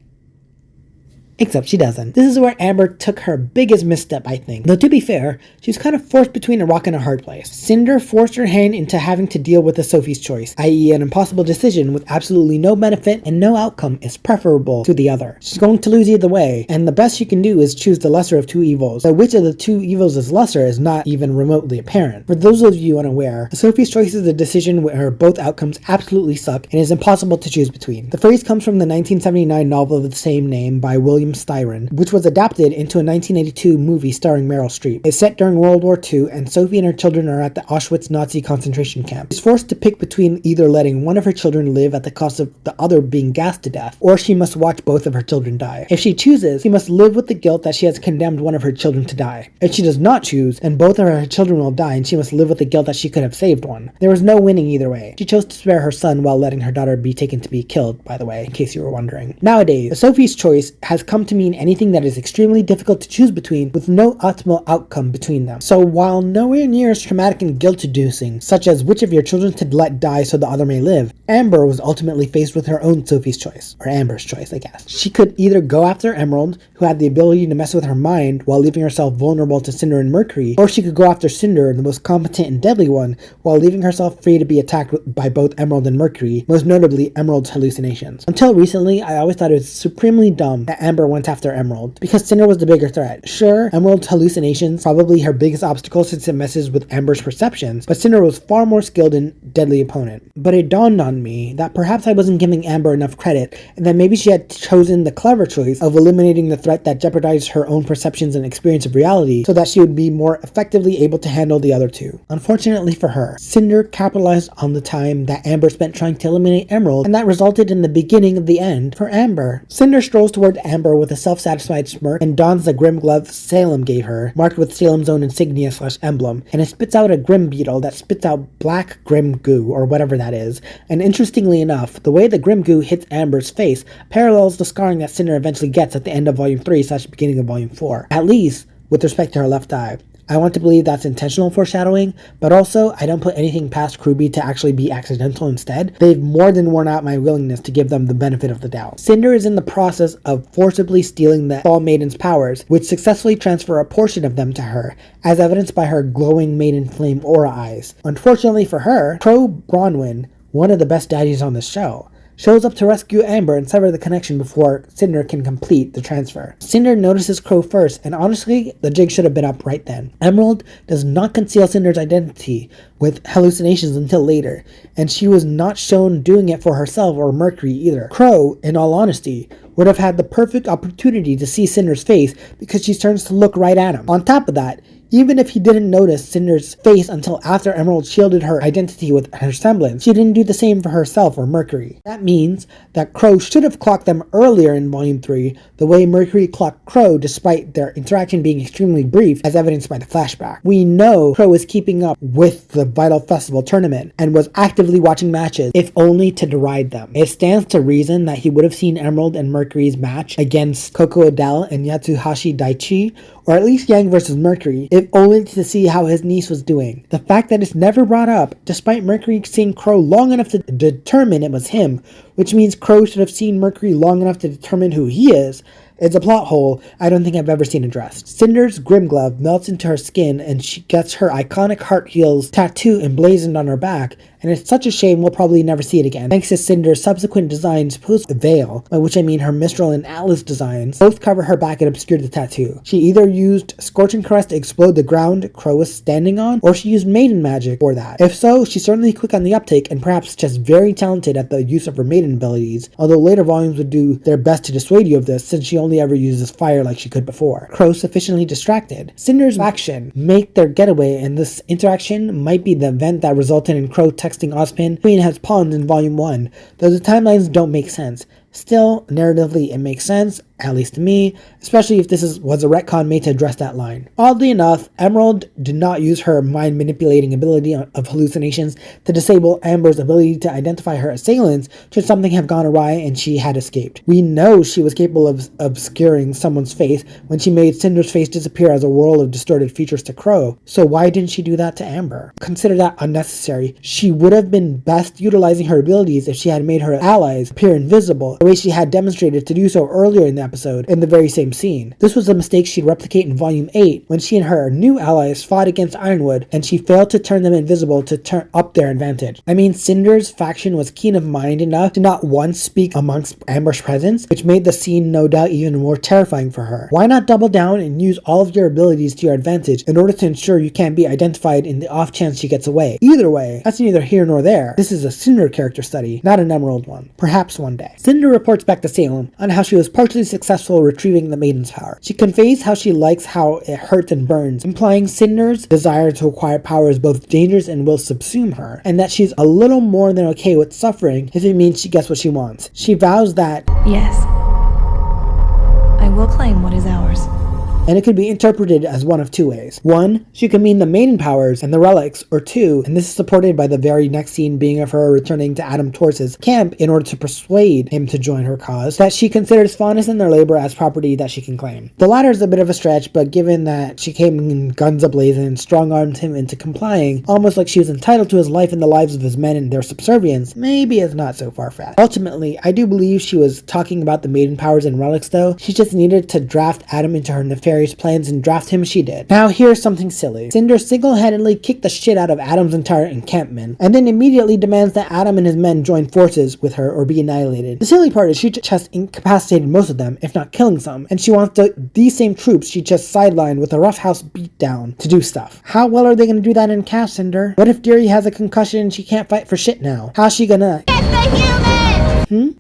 Except she doesn't. This is where Amber took her biggest misstep, I think. Though to be fair, she was kind of forced between a rock and a hard place. Cinder forced her hand into having to deal with a Sophie's choice, i.e. an impossible decision with absolutely no benefit and no outcome is preferable to the other. She's going to lose either way, and the best she can do is choose the lesser of two evils, though which of the two evils is lesser is not even remotely apparent. For those of you unaware, a Sophie's choice is a decision where both outcomes absolutely suck and is impossible to choose between. The phrase comes from the 1979 novel of the same name by William Styron, which was adapted into a 1982 movie starring Meryl Streep. It's set during World War II, and Sophie and her children are at the Auschwitz Nazi concentration camp. She's forced to pick between either letting one of her children live at the cost of the other being gassed to death, or she must watch both of her children die. If she chooses, she must live with the guilt that she has condemned one of her children to die. If she does not choose, and both of her children will die, and she must live with the guilt that she could have saved one. There was no winning either way. She chose to spare her son while letting her daughter be taken to be killed, by the way, in case you were wondering. Nowadays, a Sophie's choice has come to mean anything that is extremely difficult to choose between with no optimal outcome between them. So while nowhere near as traumatic and guilt-inducing, such as which of your children to let die so the other may live, Amber was ultimately faced with her own Sophie's choice, or Amber's choice, I guess. She could either go after Emerald, who had the ability to mess with her mind while leaving herself vulnerable to Cinder and Mercury, or she could go after Cinder, the most competent and deadly one, while leaving herself free to be attacked by both Emerald and Mercury, most notably Emerald's hallucinations. Until recently, I always thought it was supremely dumb that Amber went after Emerald, because Cinder was the bigger threat. Sure, Emerald's hallucinations probably her biggest obstacle since it messes with Amber's perceptions, but Cinder was far more skilled and deadly opponent. But it dawned on me that perhaps I wasn't giving Amber enough credit, and that maybe she had chosen the clever choice of eliminating the threat that jeopardized her own perceptions and experience of reality, so that she would be more effectively able to handle the other two. Unfortunately for her, Cinder capitalized on the time that Amber spent trying to eliminate Emerald, and that resulted in the beginning of the end for Amber. Cinder strolls toward Amber with a self-satisfied smirk and dons the grim glove Salem gave her, marked with Salem's own insignia/emblem, and it spits out a grim beetle that spits out black grim goo, or whatever that is. And interestingly enough, the way the grim goo hits Amber's face parallels the scarring that Cinder eventually gets at the end of Volume 3/beginning of Volume 4, at least with respect to her left eye. I want to believe that's intentional foreshadowing, but also I don't put anything past Kruby to actually be accidental instead. They've more than worn out my willingness to give them the benefit of the doubt. Cinder is in the process of forcibly stealing the Fall Maiden's powers, which successfully transfer a portion of them to her, as evidenced by her glowing maiden flame aura eyes. Unfortunately for her, Crow Bronwyn, one of the best daddies on the show, shows up to rescue Amber and sever the connection before Cinder can complete the transfer. Cinder notices Crow first, and honestly, the jig should have been up right then. Emerald does not conceal Cinder's identity with hallucinations until later, and she was not shown doing it for herself or Mercury either. Crow, in all honesty, would have had the perfect opportunity to see Cinder's face because she turns to look right at him. On top of that, even if he didn't notice Cinder's face until after Emerald shielded her identity with her semblance, she didn't do the same for herself or Mercury. That means that Crow should have clocked them earlier in Volume 3, the way Mercury clocked Crow despite their interaction being extremely brief, as evidenced by the flashback. We know Crow is keeping up with the Vital Festival tournament and was actively watching matches, if only to deride them. It stands to reason that he would have seen Emerald and Mercury's match against Coco Adele and Yatsuhashi Daichi, or at least Yang versus Mercury, if only to see how his niece was doing. The fact that it's never brought up, despite Mercury seeing Crow long enough to determine it was him, which means Crow should have seen Mercury long enough to determine who he is a plot hole I don't think I've ever seen addressed. Cinder's Grim Glove melts into her skin and she gets her iconic Heart Heals tattoo emblazoned on her back, and it's such a shame we'll probably never see it again. Thanks to Cinder's subsequent designs post the veil, by which I mean her Mistral and Atlas designs, both cover her back and obscure the tattoo. She either used Scorching Caress to explode the ground Crow was standing on, or she used Maiden magic for that. If so, she's certainly quick on the uptake and perhaps just very talented at the use of her Maiden abilities, although later volumes would do their best to dissuade you of this since she only ever uses fire like she could before. Crow sufficiently distracted. Cinder's action make their getaway, and this interaction might be the event that resulted in Crow texting Ozpin, Queen has pawns in Volume 1, though the timelines don't make sense. Still, narratively it makes sense, at least to me, especially if this was a retcon made to address that line. Oddly enough, Emerald did not use her mind-manipulating ability of hallucinations to disable Amber's ability to identify her assailants should something have gone awry and she had escaped. We know she was capable of obscuring someone's face when she made Cinder's face disappear as a whirl of distorted features to Crow, so why didn't she do that to Amber? Consider that unnecessary. She would have been best utilizing her abilities if she had made her allies appear invisible, the way she had demonstrated to do so earlier in the episode in the very same scene. This was a mistake she'd replicate in Volume 8 when she and her new allies fought against Ironwood and she failed to turn them invisible to turn up their advantage. I mean, Cinder's faction was keen of mind enough to not once speak amongst Amber's presence, which made the scene no doubt even more terrifying for her. Why not double down and use all of your abilities to your advantage in order to ensure you can't be identified in the off chance she gets away? Either way, that's neither here nor there. This is a Cinder character study, not an Emerald one. Perhaps one day. Cinder reports back to Salem on how she was partially successful retrieving the Maiden's power. She conveys how she likes how it hurts and burns, implying Cinder's desire to acquire power is both dangerous and will subsume her, and that she's a little more than okay with suffering if it means she gets what she wants. She vows that, Yes, I will claim what is ours. and it could be interpreted as one of two ways. One, she could mean the maiden powers and the relics, or two, and this is supported by the very next scene being of her returning to Adam Torres's camp in order to persuade him to join her cause, that she considers Faunus and their labor as property that she can claim. The latter is a bit of a stretch, but given that she came in guns ablazing and strong-armed him into complying, almost like she was entitled to his life and the lives of his men and their subservience, maybe it's not so far-fetched. Ultimately, I do believe she was talking about the maiden powers and relics though. She just needed to draft Adam into her nefarious plans and draft him she did. Now here's something silly. Cinder single-handedly kicked the shit out of Adam's entire encampment, and then immediately demands that Adam and his men join forces with her or be annihilated. The silly part is she just incapacitated most of them, if not killing some, and she wants these same troops she just sidelined with a roughhouse beatdown to do stuff. How well are they gonna do that in Cash, Cinder? What if Deary has a concussion and she can't fight for shit now? How's she gonna... Get the human!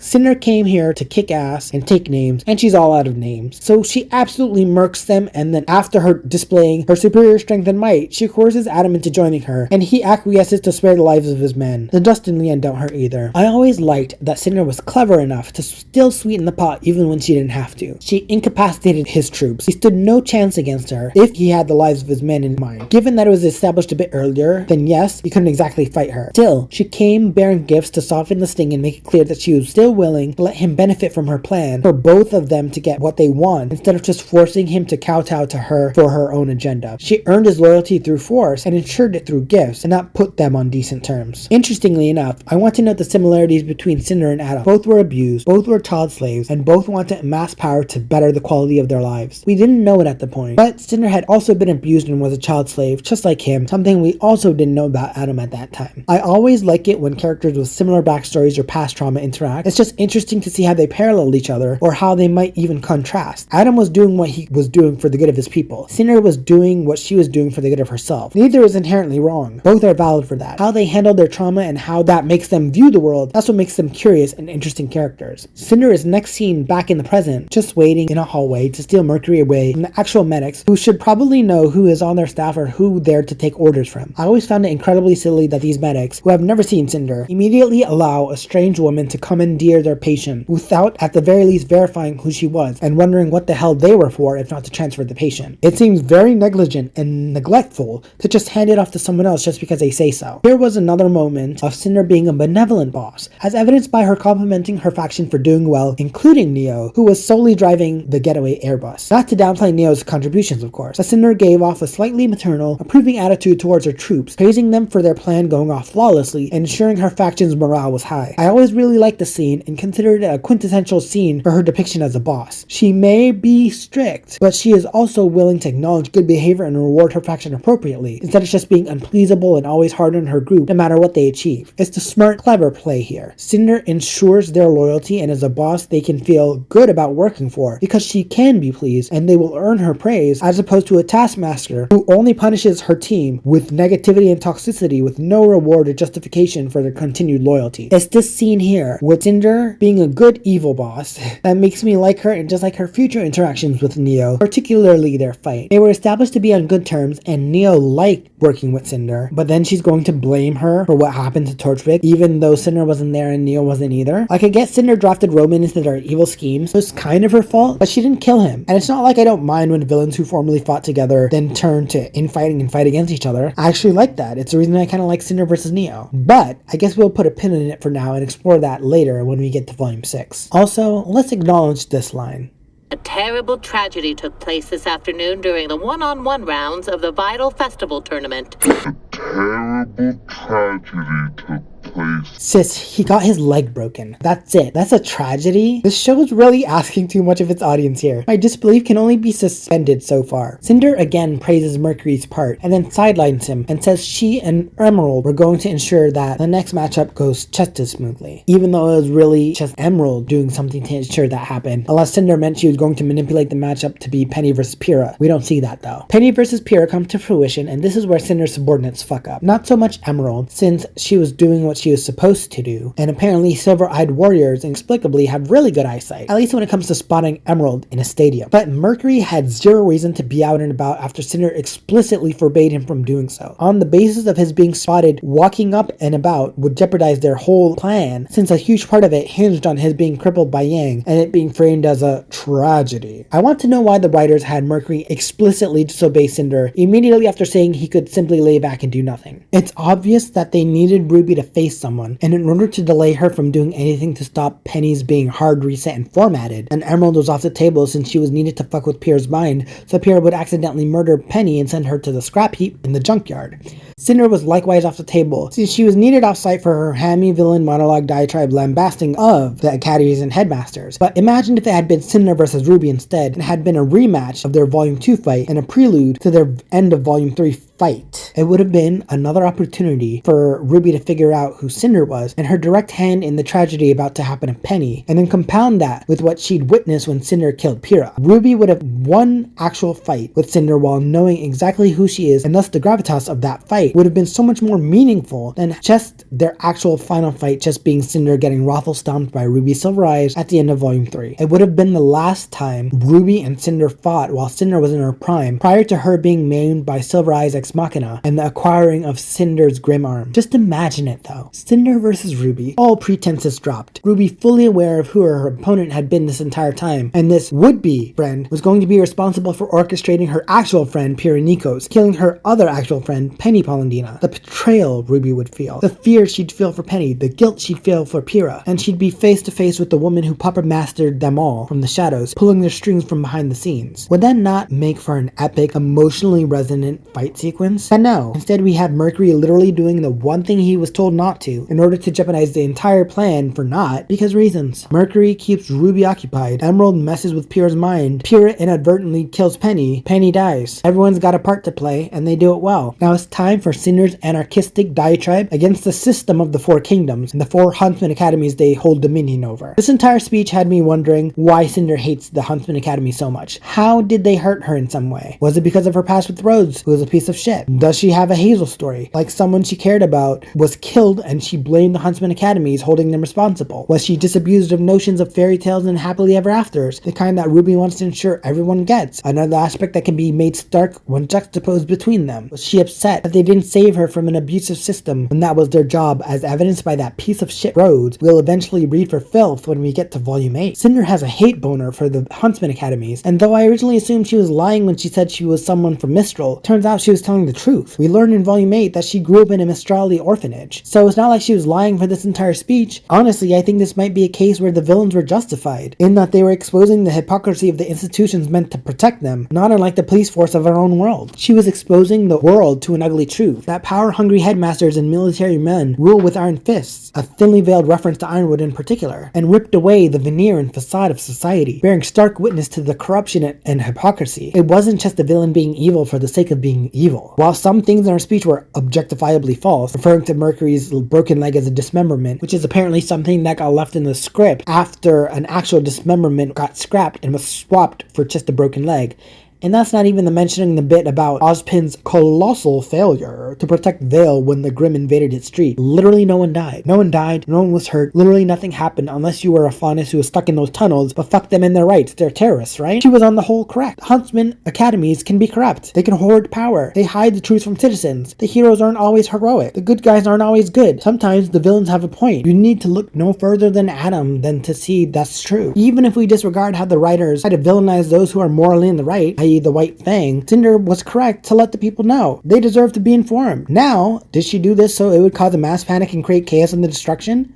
Cinder came here to kick ass and take names, and she's all out of names. So she absolutely murks them, and then after her displaying her superior strength and might, she coerces Adam into joining her, and he acquiesces to spare the lives of his men. The dust in the end don't hurt either. I always liked that Cinder was clever enough to still sweeten the pot even when she didn't have to. She incapacitated his troops. He stood no chance against her if he had the lives of his men in mind. Given that it was established a bit earlier, then yes, he couldn't exactly fight her. Still, she came bearing gifts to soften the sting and make it clear that she was still willing to let him benefit from her plan for both of them to get what they want, instead of just forcing him to kowtow to her for her own agenda. She earned his loyalty through force and ensured it through gifts, and not put them on decent terms. Interestingly enough, I want to note the similarities between Cinder and Adam. Both were abused, both were child slaves, and both wanted to amass power to better the quality of their lives. We didn't know it at the point, but Cinder had also been abused and was a child slave, just like him, something we also didn't know about Adam at that time. I always like it when characters with similar backstories or past trauma interact, interact. It's just interesting to see how they parallel each other, or how they might even contrast. Adam was doing what he was doing for the good of his people. Cinder was doing what she was doing for the good of herself. Neither is inherently wrong. Both are valid for that. How they handle their trauma and how that makes them view the world, that's what makes them curious and interesting characters. Cinder is next seen back in the present, just waiting in a hallway to steal Mercury away from the actual medics, who should probably know who is on their staff or who they're to take orders from. I always found it incredibly silly that these medics, who have never seen Cinder, immediately allow a strange woman to commandeer their patient without at the very least verifying who she was and wondering what the hell they were for if not to transfer the patient. It seems very negligent and neglectful to just hand it off to someone else just because they say so. Here was another moment of Cinder being a benevolent boss, as evidenced by her complimenting her faction for doing well, including Neo, who was solely driving the getaway Airbus. Not to downplay Neo's contributions, of course, but Cinder gave off a slightly maternal, approving attitude towards her troops, praising them for their plan going off flawlessly and ensuring her faction's morale was high. I always really liked the scene and considered it a quintessential scene for her depiction as a boss. She may be strict, but she is also willing to acknowledge good behavior and reward her faction appropriately, instead of just being unpleasable and always hard on her group no matter what they achieve. It's the smart, clever play here. Cinder ensures their loyalty, and as a boss they can feel good about working for, because she can be pleased and they will earn her praise, as opposed to a taskmaster who only punishes her team with negativity and toxicity with no reward or justification for their continued loyalty. It's this scene here, with Cinder being a good evil boss, that makes me like her and just like her future interactions with Neo, particularly their fight. They were established to be on good terms and Neo liked working with Cinder, but then she's going to blame her for what happened to Torchwick, even though Cinder wasn't there and Neo wasn't either. Like, I guess Cinder drafted Roman into their evil schemes, so it's kind of her fault, but she didn't kill him. And it's not like I don't mind when villains who formerly fought together then turn to infighting and fight against each other. I actually like that. It's the reason I kind of like Cinder versus Neo. But I guess we'll put a pin in it for now and explore that later when we get to Volume 6. Also, let's acknowledge this line. A terrible tragedy took place this afternoon during the one-on-one rounds of the Vital Festival tournament. A terrible tragedy took place. Sis, he got his leg broken. That's it. That's a tragedy? This show is really asking too much of its audience here. My disbelief can only be suspended so far. Cinder again praises Mercury's part and then sidelines him and says she and Emerald were going to ensure that the next matchup goes just as smoothly, even though it was really just Emerald doing something to ensure that happened, unless Cinder meant she was going to manipulate the matchup to be Penny versus Pyrrha. We don't see that though. Penny versus Pyrrha come to fruition, and this is where Cinder's subordinates fuck up. Not so much Emerald, since she was doing what she was supposed to do, and apparently silver-eyed warriors inexplicably have really good eyesight, at least when it comes to spotting Emerald in a stadium. But Mercury had zero reason to be out and about after Cinder explicitly forbade him from doing so, on the basis of his being spotted walking up and about would jeopardize their whole plan, since a huge part of it hinged on his being crippled by Yang and it being framed as a tragedy. I want to know why the writers had Mercury explicitly disobey Cinder immediately after saying he could simply lay back and do nothing. It's obvious that they needed Ruby to face someone, and in order to delay her from doing anything to stop Penny's being hard reset and formatted, and Emerald was off the table since she was needed to fuck with Pyrrha's mind so Pyrrha would accidentally murder Penny and send her to the scrap heap in the junkyard. Cinder was likewise off the table since she was needed off-site for her hammy villain monologue diatribe lambasting of the academies and headmasters. But imagine if it had been Cinder versus Ruby instead, and had been a rematch of their Volume 2 fight and a prelude to their end of Volume 3 fight. It would have been another opportunity for Ruby to figure out who Cinder was and her direct hand in the tragedy about to happen to Penny, and then compound that with what she'd witnessed when Cinder killed Pyrrha. Ruby would have won actual fight with Cinder while knowing exactly who she is, and thus the gravitas of that fight would have been so much more meaningful than just their actual final fight just being Cinder getting raffle stomped by Ruby Silver Eyes at the end of Volume 3. It would have been the last time Ruby and Cinder fought while Cinder was in her prime, prior to her being maimed by Silver Eyes Ex Machina and the acquiring of Cinder's grim arm. Just imagine it though. Cinder versus Ruby, all pretenses dropped. Ruby fully aware of who her opponent had been this entire time, and this would-be friend was going to be responsible for orchestrating her actual friend Pyrrha Nikos, killing her other actual friend Penny Polendina. The betrayal Ruby would feel, the fear she'd feel for Penny, the guilt she'd feel for Pyrrha, and she'd be face to face with the woman who puppet mastered them all from the shadows, pulling their strings from behind the scenes. Would that not make for an epic, emotionally resonant fight sequence? But no, instead we have Mercury literally doing the one thing he was told not to in order to jeopardize the entire plan for not because reasons. Mercury keeps Ruby occupied, Emerald messes with Pyrrha's mind, Pyrrha inadvertently kills Penny, Penny dies. Everyone's got a part to play and they do it well. Now it's time for for Cinder's anarchistic diatribe against the system of the four kingdoms and the four Huntsman Academies they hold dominion over. This entire speech had me wondering why Cinder hates the Huntsman Academy so much. How did they hurt her in some way? Was it because of her past with Rhodes, who was a piece of shit? Does she have a Hazel story? Like someone she cared about was killed and she blamed the Huntsman Academies, holding them responsible? Was she disabused of notions of fairy tales and happily ever afters, the kind that Ruby wants to ensure everyone gets? Another aspect that can be made stark when juxtaposed between them. Was she upset that they didn't save her from an abusive system when that was their job, as evidenced by that piece of shit Rhodes we'll eventually read for filth when we get to Volume 8? Cinder has a hate boner for the Huntsman Academies, and though I originally assumed she was lying when she said she was someone from Mistral, turns out she was telling the truth. We learn in Volume 8 that she grew up in a Mistrali orphanage, so it's not like she was lying for this entire speech. Honestly, I think this might be a case where the villains were justified, in that they were exposing the hypocrisy of the institutions meant to protect them, not unlike the police force of our own world. She was exposing the world to an ugly truth, that power-hungry headmasters and military men rule with iron fists, a thinly veiled reference to Ironwood in particular, and ripped away the veneer and facade of society, bearing stark witness to the corruption and hypocrisy. It wasn't just the villain being evil for the sake of being evil. While some things in her speech were objectifiably false, referring to Mercury's broken leg as a dismemberment, which is apparently something that got left in the script after an actual dismemberment got scrapped and was swapped for just a broken leg. And that's not even mentioning the bit about Ozpin's colossal failure to protect Vale when the Grimm invaded its street. Literally no one died. No one died, no one was hurt, literally nothing happened unless you were a Faunus who was stuck in those tunnels, but fuck them in their rights, they're terrorists, right? She was on the whole correct. Huntsman Academies can be corrupt. They can hoard power. They hide the truth from citizens. The heroes aren't always heroic. The good guys aren't always good. Sometimes the villains have a point. You need to look no further than Adam than to see that's true. Even if we disregard how the writers try to villainize those who are morally in the right, i.e. the White Fang, Cinder was correct to let the people know. They deserve to be informed. Now, did she do this so it would cause a mass panic and create chaos and the destruction?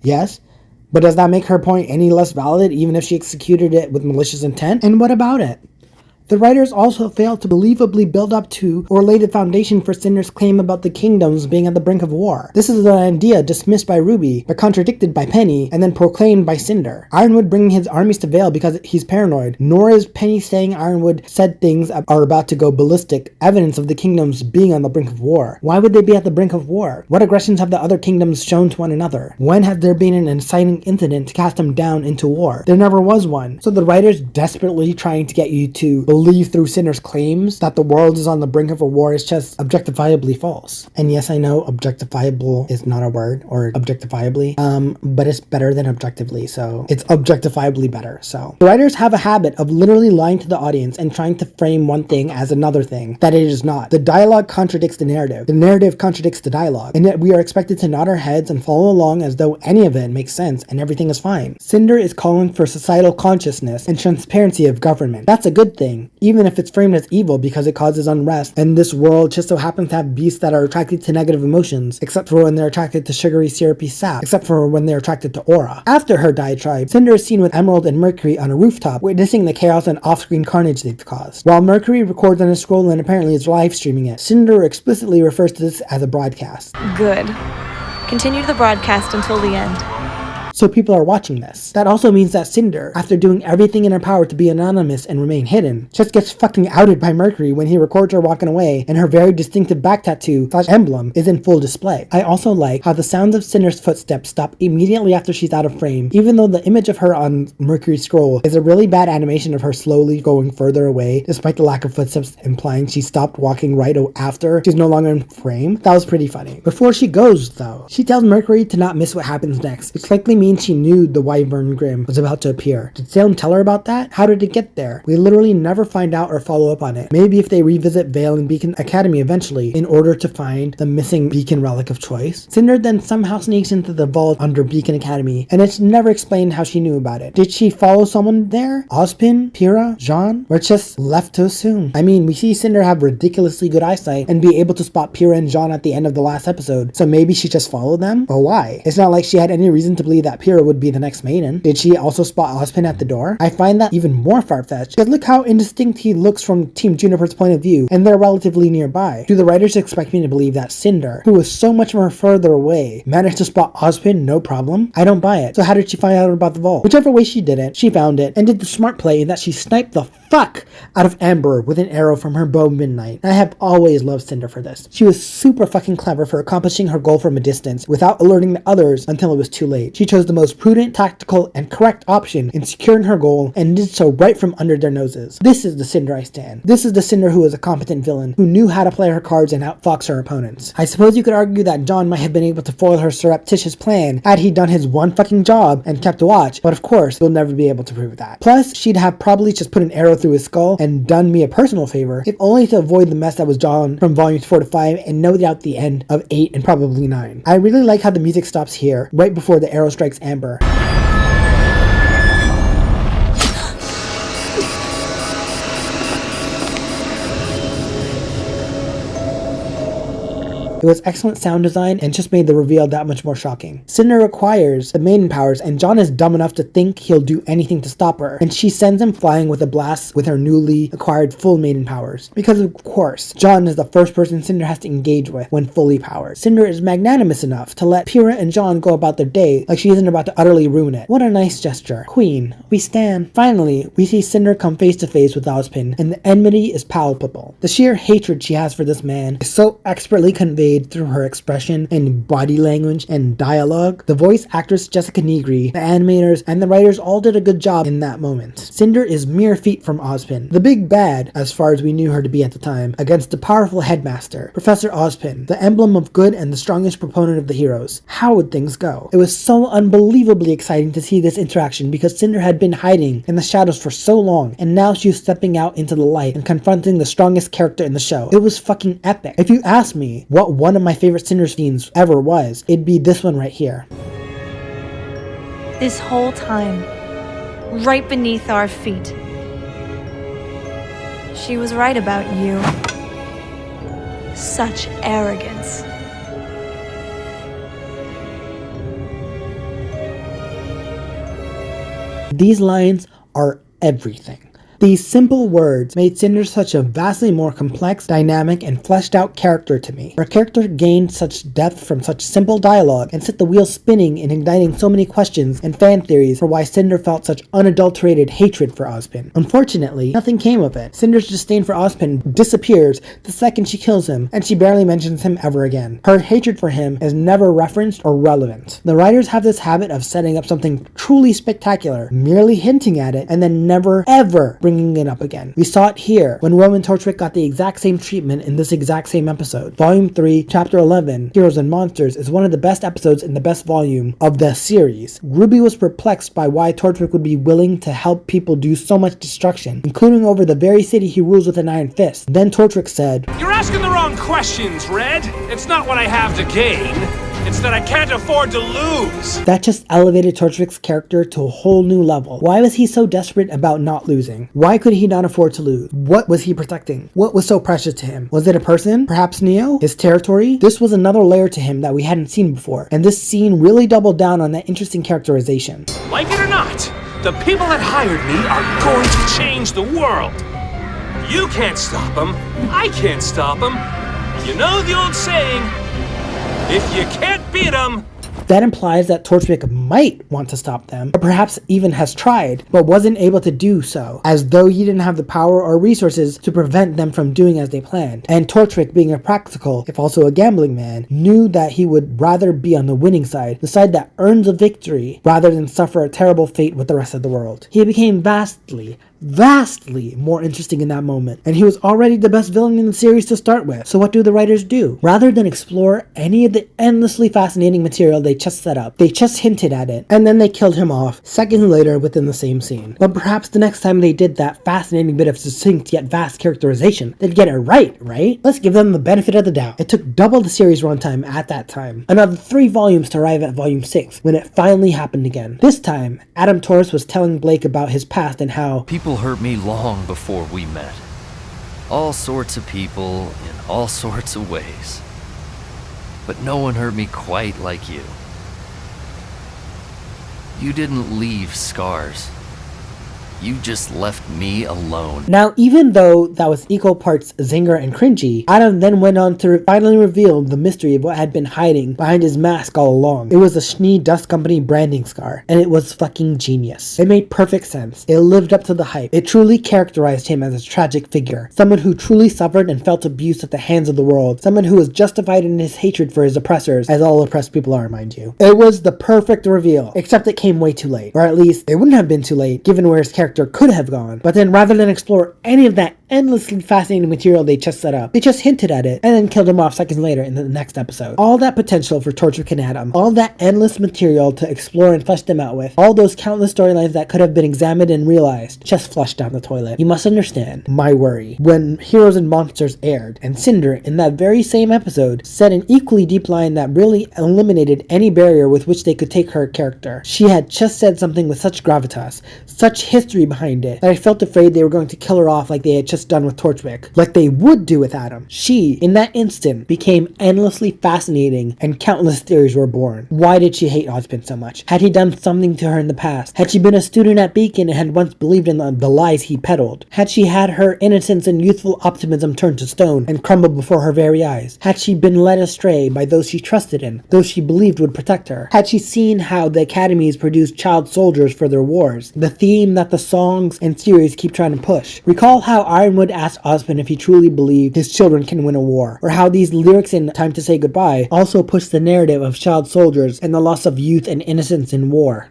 Yes. But does that make her point any less valid even if she executed it with malicious intent? And what about it? The writers also failed to believably build up to or lay the foundation for Cinder's claim about the kingdoms being at the brink of war. This is an idea dismissed by Ruby, but contradicted by Penny, and then proclaimed by Cinder. Ironwood bringing his armies to Vale because he's paranoid, nor is Penny saying Ironwood said things are about to go ballistic, evidence of the kingdoms being on the brink of war. Why would they be at the brink of war? What aggressions have the other kingdoms shown to one another? When has there been an inciting incident to cast them down into war? There never was one. So the writers desperately trying to get you to believe through Cinder's claims that the world is on the brink of a war is just objectifiably false. And yes, I know objectifiable is not a word, or objectifiably, but it's better than objectively, so it's objectifiably better. So the writers have a habit of literally lying to the audience and trying to frame one thing as another thing that it is not. The dialogue contradicts the narrative contradicts the dialogue, and yet we are expected to nod our heads and follow along as though any of it makes sense and everything is fine. Cinder is calling for societal consciousness and transparency of government. That's a good thing, even if it's framed as evil because it causes unrest, and this world just so happens to have beasts that are attracted to negative emotions, except for when they're attracted to sugary syrupy sap, except for when they're attracted to aura. After her diatribe, Cinder is seen with Emerald and Mercury on a rooftop, witnessing the chaos and off-screen carnage they've caused. While Mercury records on a scroll and apparently is live streaming it, Cinder explicitly refers to this as a broadcast. Good. Continue the broadcast until the end. So people are watching this. That also means that Cinder, after doing everything in her power to be anonymous and remain hidden, just gets fucking outed by Mercury when he records her walking away and her very distinctive back tattoo / emblem is in full display. I also like how the sounds of Cinder's footsteps stop immediately after she's out of frame, even though the image of her on Mercury's scroll is a really bad animation of her slowly going further away, despite the lack of footsteps implying she stopped walking right after she's no longer in frame. That was pretty funny. Before she goes, though, she tells Mercury to not miss what happens next, which likely means she knew the Wyvern Grimm was about to appear. Did Salem tell her about that? How did it get there? We literally never find out or follow up on it. Maybe if they revisit Vale and Beacon Academy eventually in order to find the missing Beacon relic of choice. Cinder then somehow sneaks into the vault under Beacon Academy, and it's never explained how she knew about it. Did she follow someone there? Ozpin? Pyrrha? Jean? Or just left to assume? I mean, we see Cinder have ridiculously good eyesight and be able to spot Pyrrha and Jean at the end of the last episode, so maybe she just followed them? But why? It's not like she had any reason to believe that that Pyrrha would be the next maiden. Did she also spot Ozpin at the door? I find that even more far-fetched, because look how indistinct he looks from Team Juniper's point of view, and they're relatively nearby. Do the writers expect me to believe that Cinder, who was so much more further away, managed to spot Ozpin no problem? I don't buy it. So how did she find out about the vault? Whichever way she did it, she found it, and did the smart play in that she sniped the fuck out of Amber with an arrow from her bow Midnight. I have always loved Cinder for this. She was super fucking clever for accomplishing her goal from a distance without alerting the others until it was too late. She chose the most prudent, tactical, and correct option in securing her goal, and did so right from under their noses. This is the Cinder I stand. This is the Cinder who was a competent villain, who knew how to play her cards and outfox her opponents. I suppose you could argue that John might have been able to foil her surreptitious plan had he done his one fucking job and kept watch, but of course, you'll never be able to prove that. Plus, she'd have probably just put an arrow through his skull and done me a personal favor, if only to avoid the mess that was John from volumes 4 to 5 and no doubt the end of 8 and probably 9. I really like how the music stops here, right before the arrow strikes Amber. It was excellent sound design and just made the reveal that much more shocking. Cinder requires the maiden powers, and John is dumb enough to think he'll do anything to stop her, and she sends him flying with a blast with her newly acquired full maiden powers. Because of course, John is the first person Cinder has to engage with when fully powered. Cinder is magnanimous enough to let Pyrrha and John go about their day like she isn't about to utterly ruin it. What a nice gesture. Queen, we stand. Finally, we see Cinder come face to face with Ozpin, and the enmity is palpable. The sheer hatred she has for this man is so expertly conveyed through her expression and body language and dialogue. The voice actress Jessica Negri, the animators, and the writers all did a good job in that moment. Cinder is mere feet from Ozpin, the big bad, as far as we knew her to be at the time, against the powerful headmaster, Professor Ozpin, the emblem of good and the strongest proponent of the heroes. How would things go? It was so unbelievably exciting to see this interaction because Cinder had been hiding in the shadows for so long, and now she was stepping out into the light and confronting the strongest character in the show. It was fucking epic. If you ask me what one of my favorite Cinder scenes ever was, it'd be this one right here. This whole time, right beneath our feet. She was right about you. Such arrogance. These lines are everything. These simple words made Cinder such a vastly more complex, dynamic, and fleshed out character to me. Her character gained such depth from such simple dialogue and set the wheel spinning and igniting so many questions and fan theories for why Cinder felt such unadulterated hatred for Ozpin. Unfortunately, nothing came of it. Cinder's disdain for Ozpin disappears the second she kills him, and she barely mentions him ever again. Her hatred for him is never referenced or relevant. The writers have this habit of setting up something truly spectacular, merely hinting at it, and then never, ever bringing it up again. We saw it here when Roman Torchwick got the exact same treatment in this exact same episode. Volume 3, Chapter 11, Heroes and Monsters, is one of the best episodes in the best volume of the series. Ruby was perplexed by why Torchwick would be willing to help people do so much destruction, including over the very city he rules with an iron fist. Then Torchwick said, "You're asking the wrong questions, Red. It's not what I have to gain. It's that I can't afford to lose." That just elevated Torchwick's character to a whole new level. Why was he so desperate about not losing? Why could he not afford to lose? What was he protecting? What was so precious to him? Was it a person? Perhaps Neo? His territory? This was another layer to him that we hadn't seen before, and this scene really doubled down on that interesting characterization. Like it or not, the people that hired me are going to change the world. You can't stop them. I can't stop them. You know the old saying, if you can't beat them. That implies that Torchwick might want to stop them, or perhaps even has tried, but wasn't able to do so, as though he didn't have the power or resources to prevent them from doing as they planned. And Torchwick, being a practical, if also a gambling man, knew that he would rather be on the winning side, the side that earns a victory, rather than suffer a terrible fate with the rest of the world. He became vastly more interesting in that moment, and he was already the best villain in the series to start with. So what do the writers do? Rather than explore any of the endlessly fascinating material they just set up, they just hinted at it, and then they killed him off seconds later within the same scene. But perhaps the next time they did that fascinating bit of succinct yet vast characterization, they'd get it right? Let's give them the benefit of the doubt. It took double the series runtime at that time. Another 3 volumes to arrive at volume 6, when it finally happened again. This time, Adam Torres was telling Blake about his past and how people hurt me long before we met. All sorts of people in all sorts of ways. But no one hurt me quite like you. You didn't leave scars. You just left me alone. Now, even though that was equal parts zinger and cringy, Adam then went on to finally reveal the mystery of what had been hiding behind his mask all along. It was a Schnee Dust Company branding scar, and it was fucking genius. It made perfect sense. It lived up to the hype. It truly characterized him as a tragic figure, someone who truly suffered and felt abuse at the hands of the world, someone who was justified in his hatred for his oppressors, as all oppressed people are, mind you. It was the perfect reveal, except it came way too late, or at least it wouldn't have been too late, given where his character could have gone. But then rather than explore any of that endlessly fascinating material they just set up, they just hinted at it and then killed him off seconds later in the next episode. All that potential for Torchwick and Adam, all that endless material to explore and flesh them out with, all those countless storylines that could have been examined and realized, just flushed down the toilet. You must understand my worry. When Heroes and Monsters aired, and Cinder, in that very same episode, said an equally deep line that really eliminated any barrier with which they could take her character. She had just said something with such gravitas, such history behind it, that I felt afraid they were going to kill her off like they had just done with Torchwick, like they would do with Adam. She, in that instant, became endlessly fascinating, and countless theories were born. Why did she hate Ozpin so much? Had he done something to her in the past? Had she been a student at Beacon and had once believed in the lies he peddled? Had she had her innocence and youthful optimism turned to stone and crumble before her very eyes? Had she been led astray by those she trusted in, those she believed would protect her? Had she seen how the academies produced child soldiers for their wars, the theme that the songs and series keep trying to push? Recall how Ironwood asked Ozpin if he truly believed his children can win a war, or how these lyrics in Time to Say Goodbye also push the narrative of child soldiers and the loss of youth and innocence in war.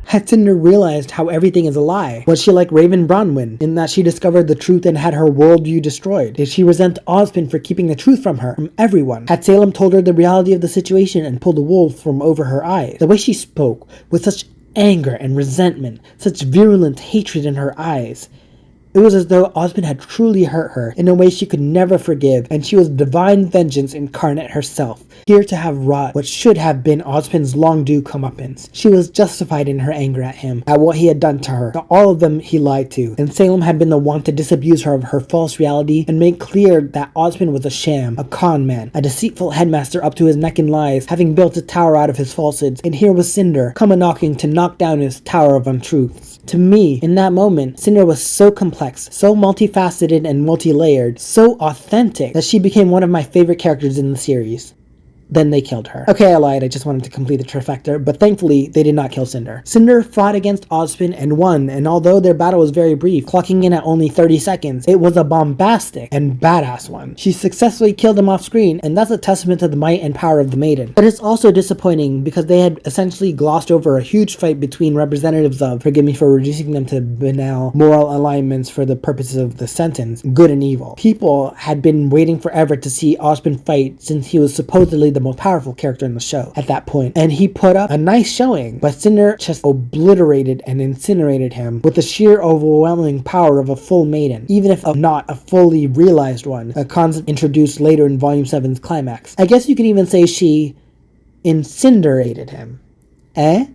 Had Cinder realized how everything is a lie? Was she like Raven Bronwyn, in that she discovered the truth and had her worldview destroyed? Did she resent Ozpin for keeping the truth from her, from everyone? Had Salem told her the reality of the situation and pulled the wool from over her eyes? The way she spoke, with such anger and resentment, such virulent hatred in her eyes. It was as though Ozpin had truly hurt her in a way she could never forgive, and she was divine vengeance incarnate herself, here to have wrought what should have been Ozpin's long-due comeuppance. She was justified in her anger at him, at what he had done to her, to all of them he lied to, and Salem had been the one to disabuse her of her false reality and make clear that Ozpin was a sham, a con man, a deceitful headmaster up to his neck in lies, having built a tower out of his falsehoods, and here was Cinder, come a-knocking to knock down his tower of untruths. To me, in that moment, Cinder was so complex, so multifaceted and multi-layered, so authentic, that she became one of my favorite characters in the series. Then they killed her. Okay, I lied, I just wanted to complete the trifecta, but thankfully, they did not kill Cinder. Cinder fought against Ozpin and won, and although their battle was very brief, clocking in at only 30 seconds, it was a bombastic and badass one. She successfully killed him off screen, and that's a testament to the might and power of the Maiden. But it's also disappointing because they had essentially glossed over a huge fight between representatives of, forgive me for reducing them to banal moral alignments for the purposes of the sentence, good and evil. People had been waiting forever to see Ozpin fight since he was supposedly the most powerful character in the show at that point, and he put up a nice showing, but Cinder just obliterated and incinerated him with the sheer overwhelming power of a full maiden, even if not a fully realized one, a concept introduced later in Volume 7's climax. I guess you could even say she incinerated him. I'll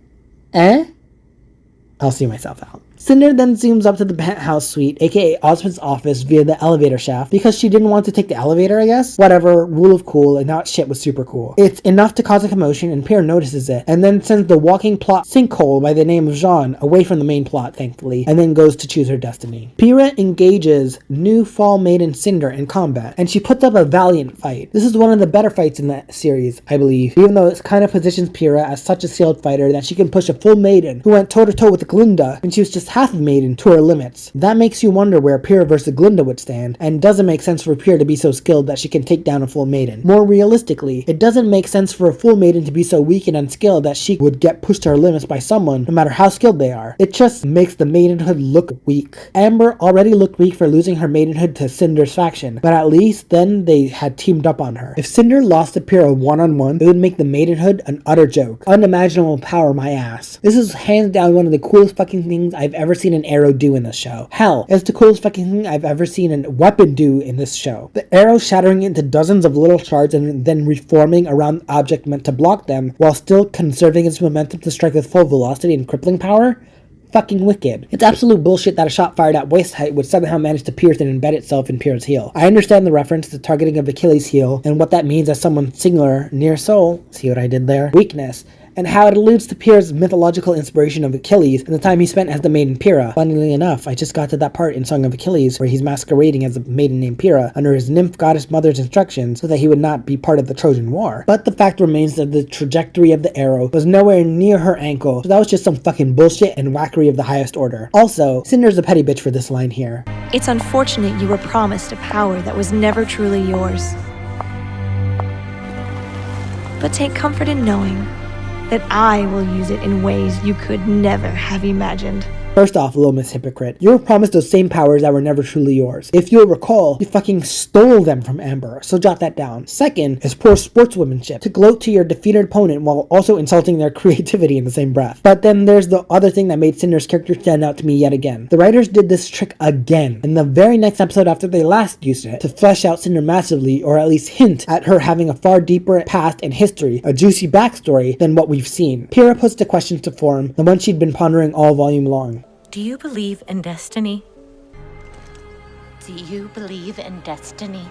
see myself out. Cinder then zooms up to the penthouse suite, aka Ozpin's office, via the elevator shaft, because she didn't want to take the elevator, I guess? Whatever, rule of cool, and that shit was super cool. It's enough to cause a commotion, and Pierre notices it, and then sends the walking plot sinkhole by the name of Jean away from the main plot, thankfully, and then goes to choose her destiny. Pyrrha engages new Fall Maiden Cinder in combat, and she puts up a valiant fight. This is one of the better fights in that series, I believe, even though it kind of positions Pyrrha as such a skilled fighter that she can push a full maiden who went toe-to-toe with Glinda when she was just just half of Maiden to her limits. That makes you wonder where Pyrrha versus Glinda would stand, and doesn't make sense for Pyrrha to be so skilled that she can take down a full Maiden. More realistically, it doesn't make sense for a full Maiden to be so weak and unskilled that she would get pushed to her limits by someone, no matter how skilled they are. It just makes the maidenhood look weak. Amber already looked weak for losing her maidenhood to Cinder's faction, but at least then they had teamed up on her. If Cinder lost to Pyrrha one-on-one, it would make the maidenhood an utter joke. Unimaginable power, my ass. This is hands down one of the coolest fucking things I've ever seen an arrow do in this show. Hell, it's the coolest fucking thing I've ever seen a weapon do in this show. The arrow shattering into dozens of little shards and then reforming around the object meant to block them, while still conserving its momentum to strike with full velocity and crippling power? Fucking wicked. It's absolute bullshit that a shot fired at waist height would somehow manage to pierce and embed itself in Pyrrha's heel. I understand the reference to targeting of Achilles' heel and what that means as someone's singular, near soul, see what I did there, weakness, and how it alludes to Pyrrha's mythological inspiration of Achilles and the time he spent as the maiden Pyrrha. Funnily enough, I just got to that part in Song of Achilles where he's masquerading as a maiden named Pyrrha under his nymph goddess mother's instructions so that he would not be part of the Trojan War. But the fact remains that the trajectory of the arrow was nowhere near her ankle, so that was just some fucking bullshit and wackery of the highest order. Also, Cinder's a petty bitch for this line here. It's unfortunate you were promised a power that was never truly yours. But take comfort in knowing that I will use it in ways you could never have imagined. First off, Little Miss Hypocrite, you were promised those same powers that were never truly yours. If you'll recall, you fucking stole them from Amber, so jot that down. Second is poor sportswomanship, to gloat to your defeated opponent while also insulting their creativity in the same breath. But then there's the other thing that made Cinder's character stand out to me yet again. The writers did this trick again, in the very next episode after they last used it, to flesh out Cinder massively, or at least hint at her having a far deeper past and history, a juicy backstory, than what we've seen. Pyrrha puts the questions to form, the one she'd been pondering all volume long. Do you believe in destiny? Do you believe in destiny?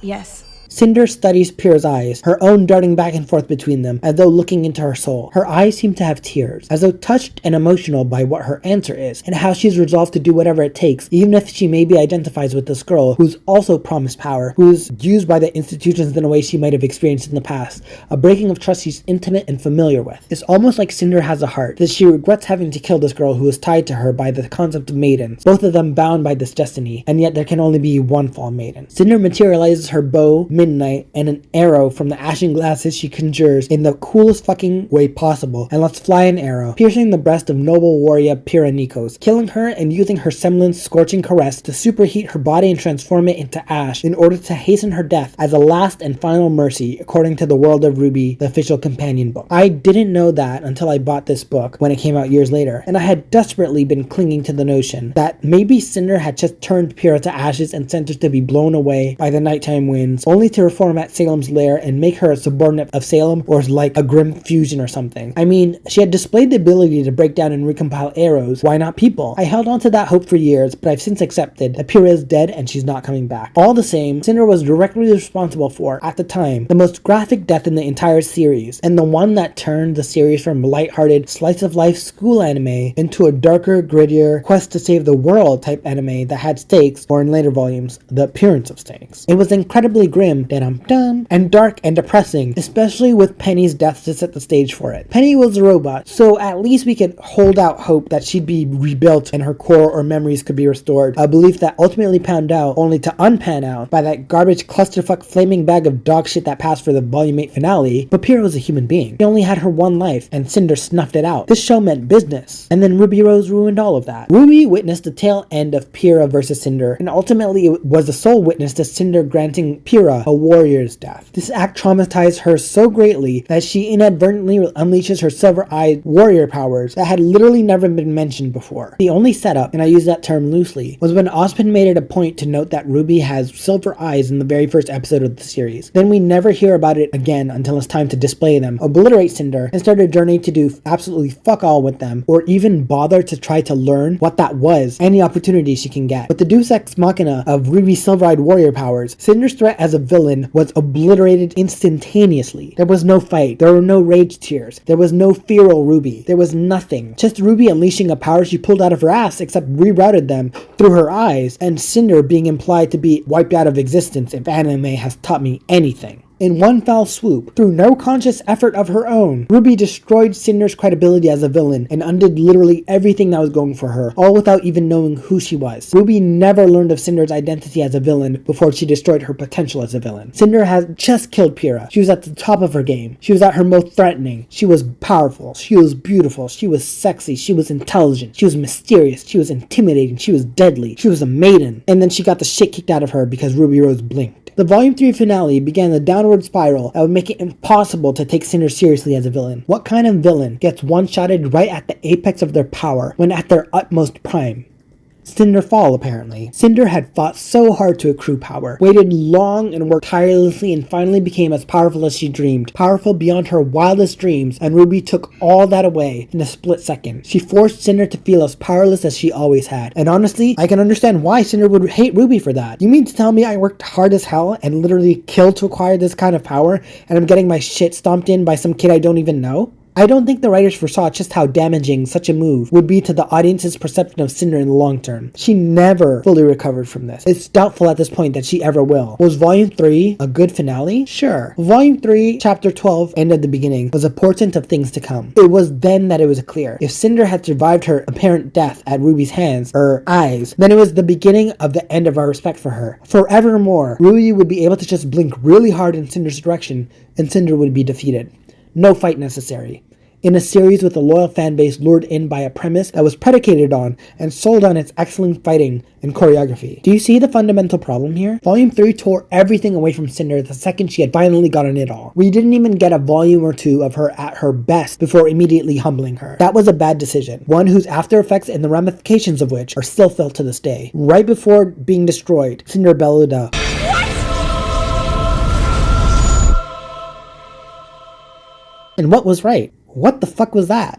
Yes. Cinder studies Pyrrha's eyes, her own darting back and forth between them, as though looking into her soul. Her eyes seem to have tears, as though touched and emotional by what her answer is, and how she's resolved to do whatever it takes, even if she maybe identifies with this girl, who's also promised power, who's used by the institutions in a way she might have experienced in the past, a breaking of trust she's intimate and familiar with. It's almost like Cinder has a heart, that she regrets having to kill this girl who is tied to her by the concept of maidens, both of them bound by this destiny, and yet there can only be one fall maiden. Cinder materializes her bow, midnight, and an arrow from the ashen glasses she conjures in the coolest fucking way possible, and lets fly an arrow, piercing the breast of noble warrior Pyrrha Nikos, killing her and using her semblance scorching caress to superheat her body and transform it into ash in order to hasten her death as a last and final mercy, according to the World of Ruby, the official companion book. I didn't know that until I bought this book when it came out years later, and I had desperately been clinging to the notion that maybe Cinder had just turned Pyrrha to ashes and sent her to be blown away by the nighttime winds, only to reform at Salem's lair and make her a subordinate of Salem, or like a grim fusion or something. I mean, she had displayed the ability to break down and recompile arrows, why not people? I held on to that hope for years, but I've since accepted that Pyrrha is dead and she's not coming back. All the same, Cinder was directly responsible for, at the time, the most graphic death in the entire series, and the one that turned the series from lighthearted slice-of-life school anime into a darker, grittier, quest to save the world type anime that had stakes, or in later volumes, the appearance of stakes. It was incredibly grim, and dark and depressing, especially with Penny's death to set the stage for it. Penny was a robot, so at least we could hold out hope that she'd be rebuilt and her core or memories could be restored, a belief that ultimately panned out only to unpan out by that garbage clusterfuck flaming bag of dog shit that passed for the volume 8 finale. But Pyrrha was a human being. She only had her one life, and Cinder snuffed it out. This show meant business, and then Ruby Rose ruined all of that. Ruby witnessed the tail end of Pyrrha versus Cinder, and ultimately it was the sole witness to Cinder granting Pyrrha a warrior's death. This act traumatized her so greatly that she inadvertently unleashes her silver-eyed warrior powers that had literally never been mentioned before. The only setup, and I use that term loosely, was when Ozpin made it a point to note that Ruby has silver eyes in the very first episode of the series. Then we never hear about it again until it's time to display them, obliterate Cinder, and start a journey to do absolutely fuck all with them, or even bother to try to learn what that was, any opportunity she can get. With the deus ex machina of Ruby's silver-eyed warrior powers, Cinder's threat as a villain was obliterated instantaneously. There was no fight, there were no rage tears, there was no feral Ruby, there was nothing. Just Ruby unleashing a power she pulled out of her ass, except rerouted them through her eyes, and Cinder being implied to be wiped out of existence if anime has taught me anything. In one fell swoop, through no conscious effort of her own, Ruby destroyed Cinder's credibility as a villain and undid literally everything that was going for her, all without even knowing who she was. Ruby never learned of Cinder's identity as a villain before she destroyed her potential as a villain. Cinder had just killed Pyrrha. She was at the top of her game. She was at her most threatening. She was powerful. She was beautiful. She was sexy. She was intelligent. She was mysterious. She was intimidating. She was deadly. She was a maiden. And then she got the shit kicked out of her because Ruby Rose blinked. The Volume 3 finale began the downward spiral that would make it impossible to take Cinder seriously as a villain. What kind of villain gets one-shotted right at the apex of their power when at their utmost prime? Cinder Fall, apparently. Cinder had fought so hard to accrue power, waited long and worked tirelessly, and finally became as powerful as she dreamed, powerful beyond her wildest dreams, and Ruby took all that away in a split second. She forced Cinder to feel as powerless as she always had, and honestly, I can understand why Cinder would hate Ruby for that. You mean to tell me I worked hard as hell and literally killed to acquire this kind of power, and I'm getting my shit stomped in by some kid I don't even know? I don't think the writers foresaw just how damaging such a move would be to the audience's perception of Cinder in the long term. She never fully recovered from this. It's doubtful at this point that she ever will. Was Volume 3 a good finale? Sure. Volume 3, Chapter 12, End of the Beginning, was a portent of things to come. It was then that it was clear. If Cinder had survived her apparent death at Ruby's hands, or eyes, then it was the beginning of the end of our respect for her. Forevermore, Ruby would be able to just blink really hard in Cinder's direction, and Cinder would be defeated. No fight necessary. In a series with a loyal fan base lured in by a premise that was predicated on and sold on its excellent fighting and choreography. Do you see the fundamental problem here? Volume 3 tore everything away from Cinder the second she had finally gotten it all. We didn't even get a volume or two of her at her best before immediately humbling her. That was a bad decision, one whose after effects and the ramifications of which are still felt to this day. Right before being destroyed, Cinder bellowed a And what was right? What the fuck was that?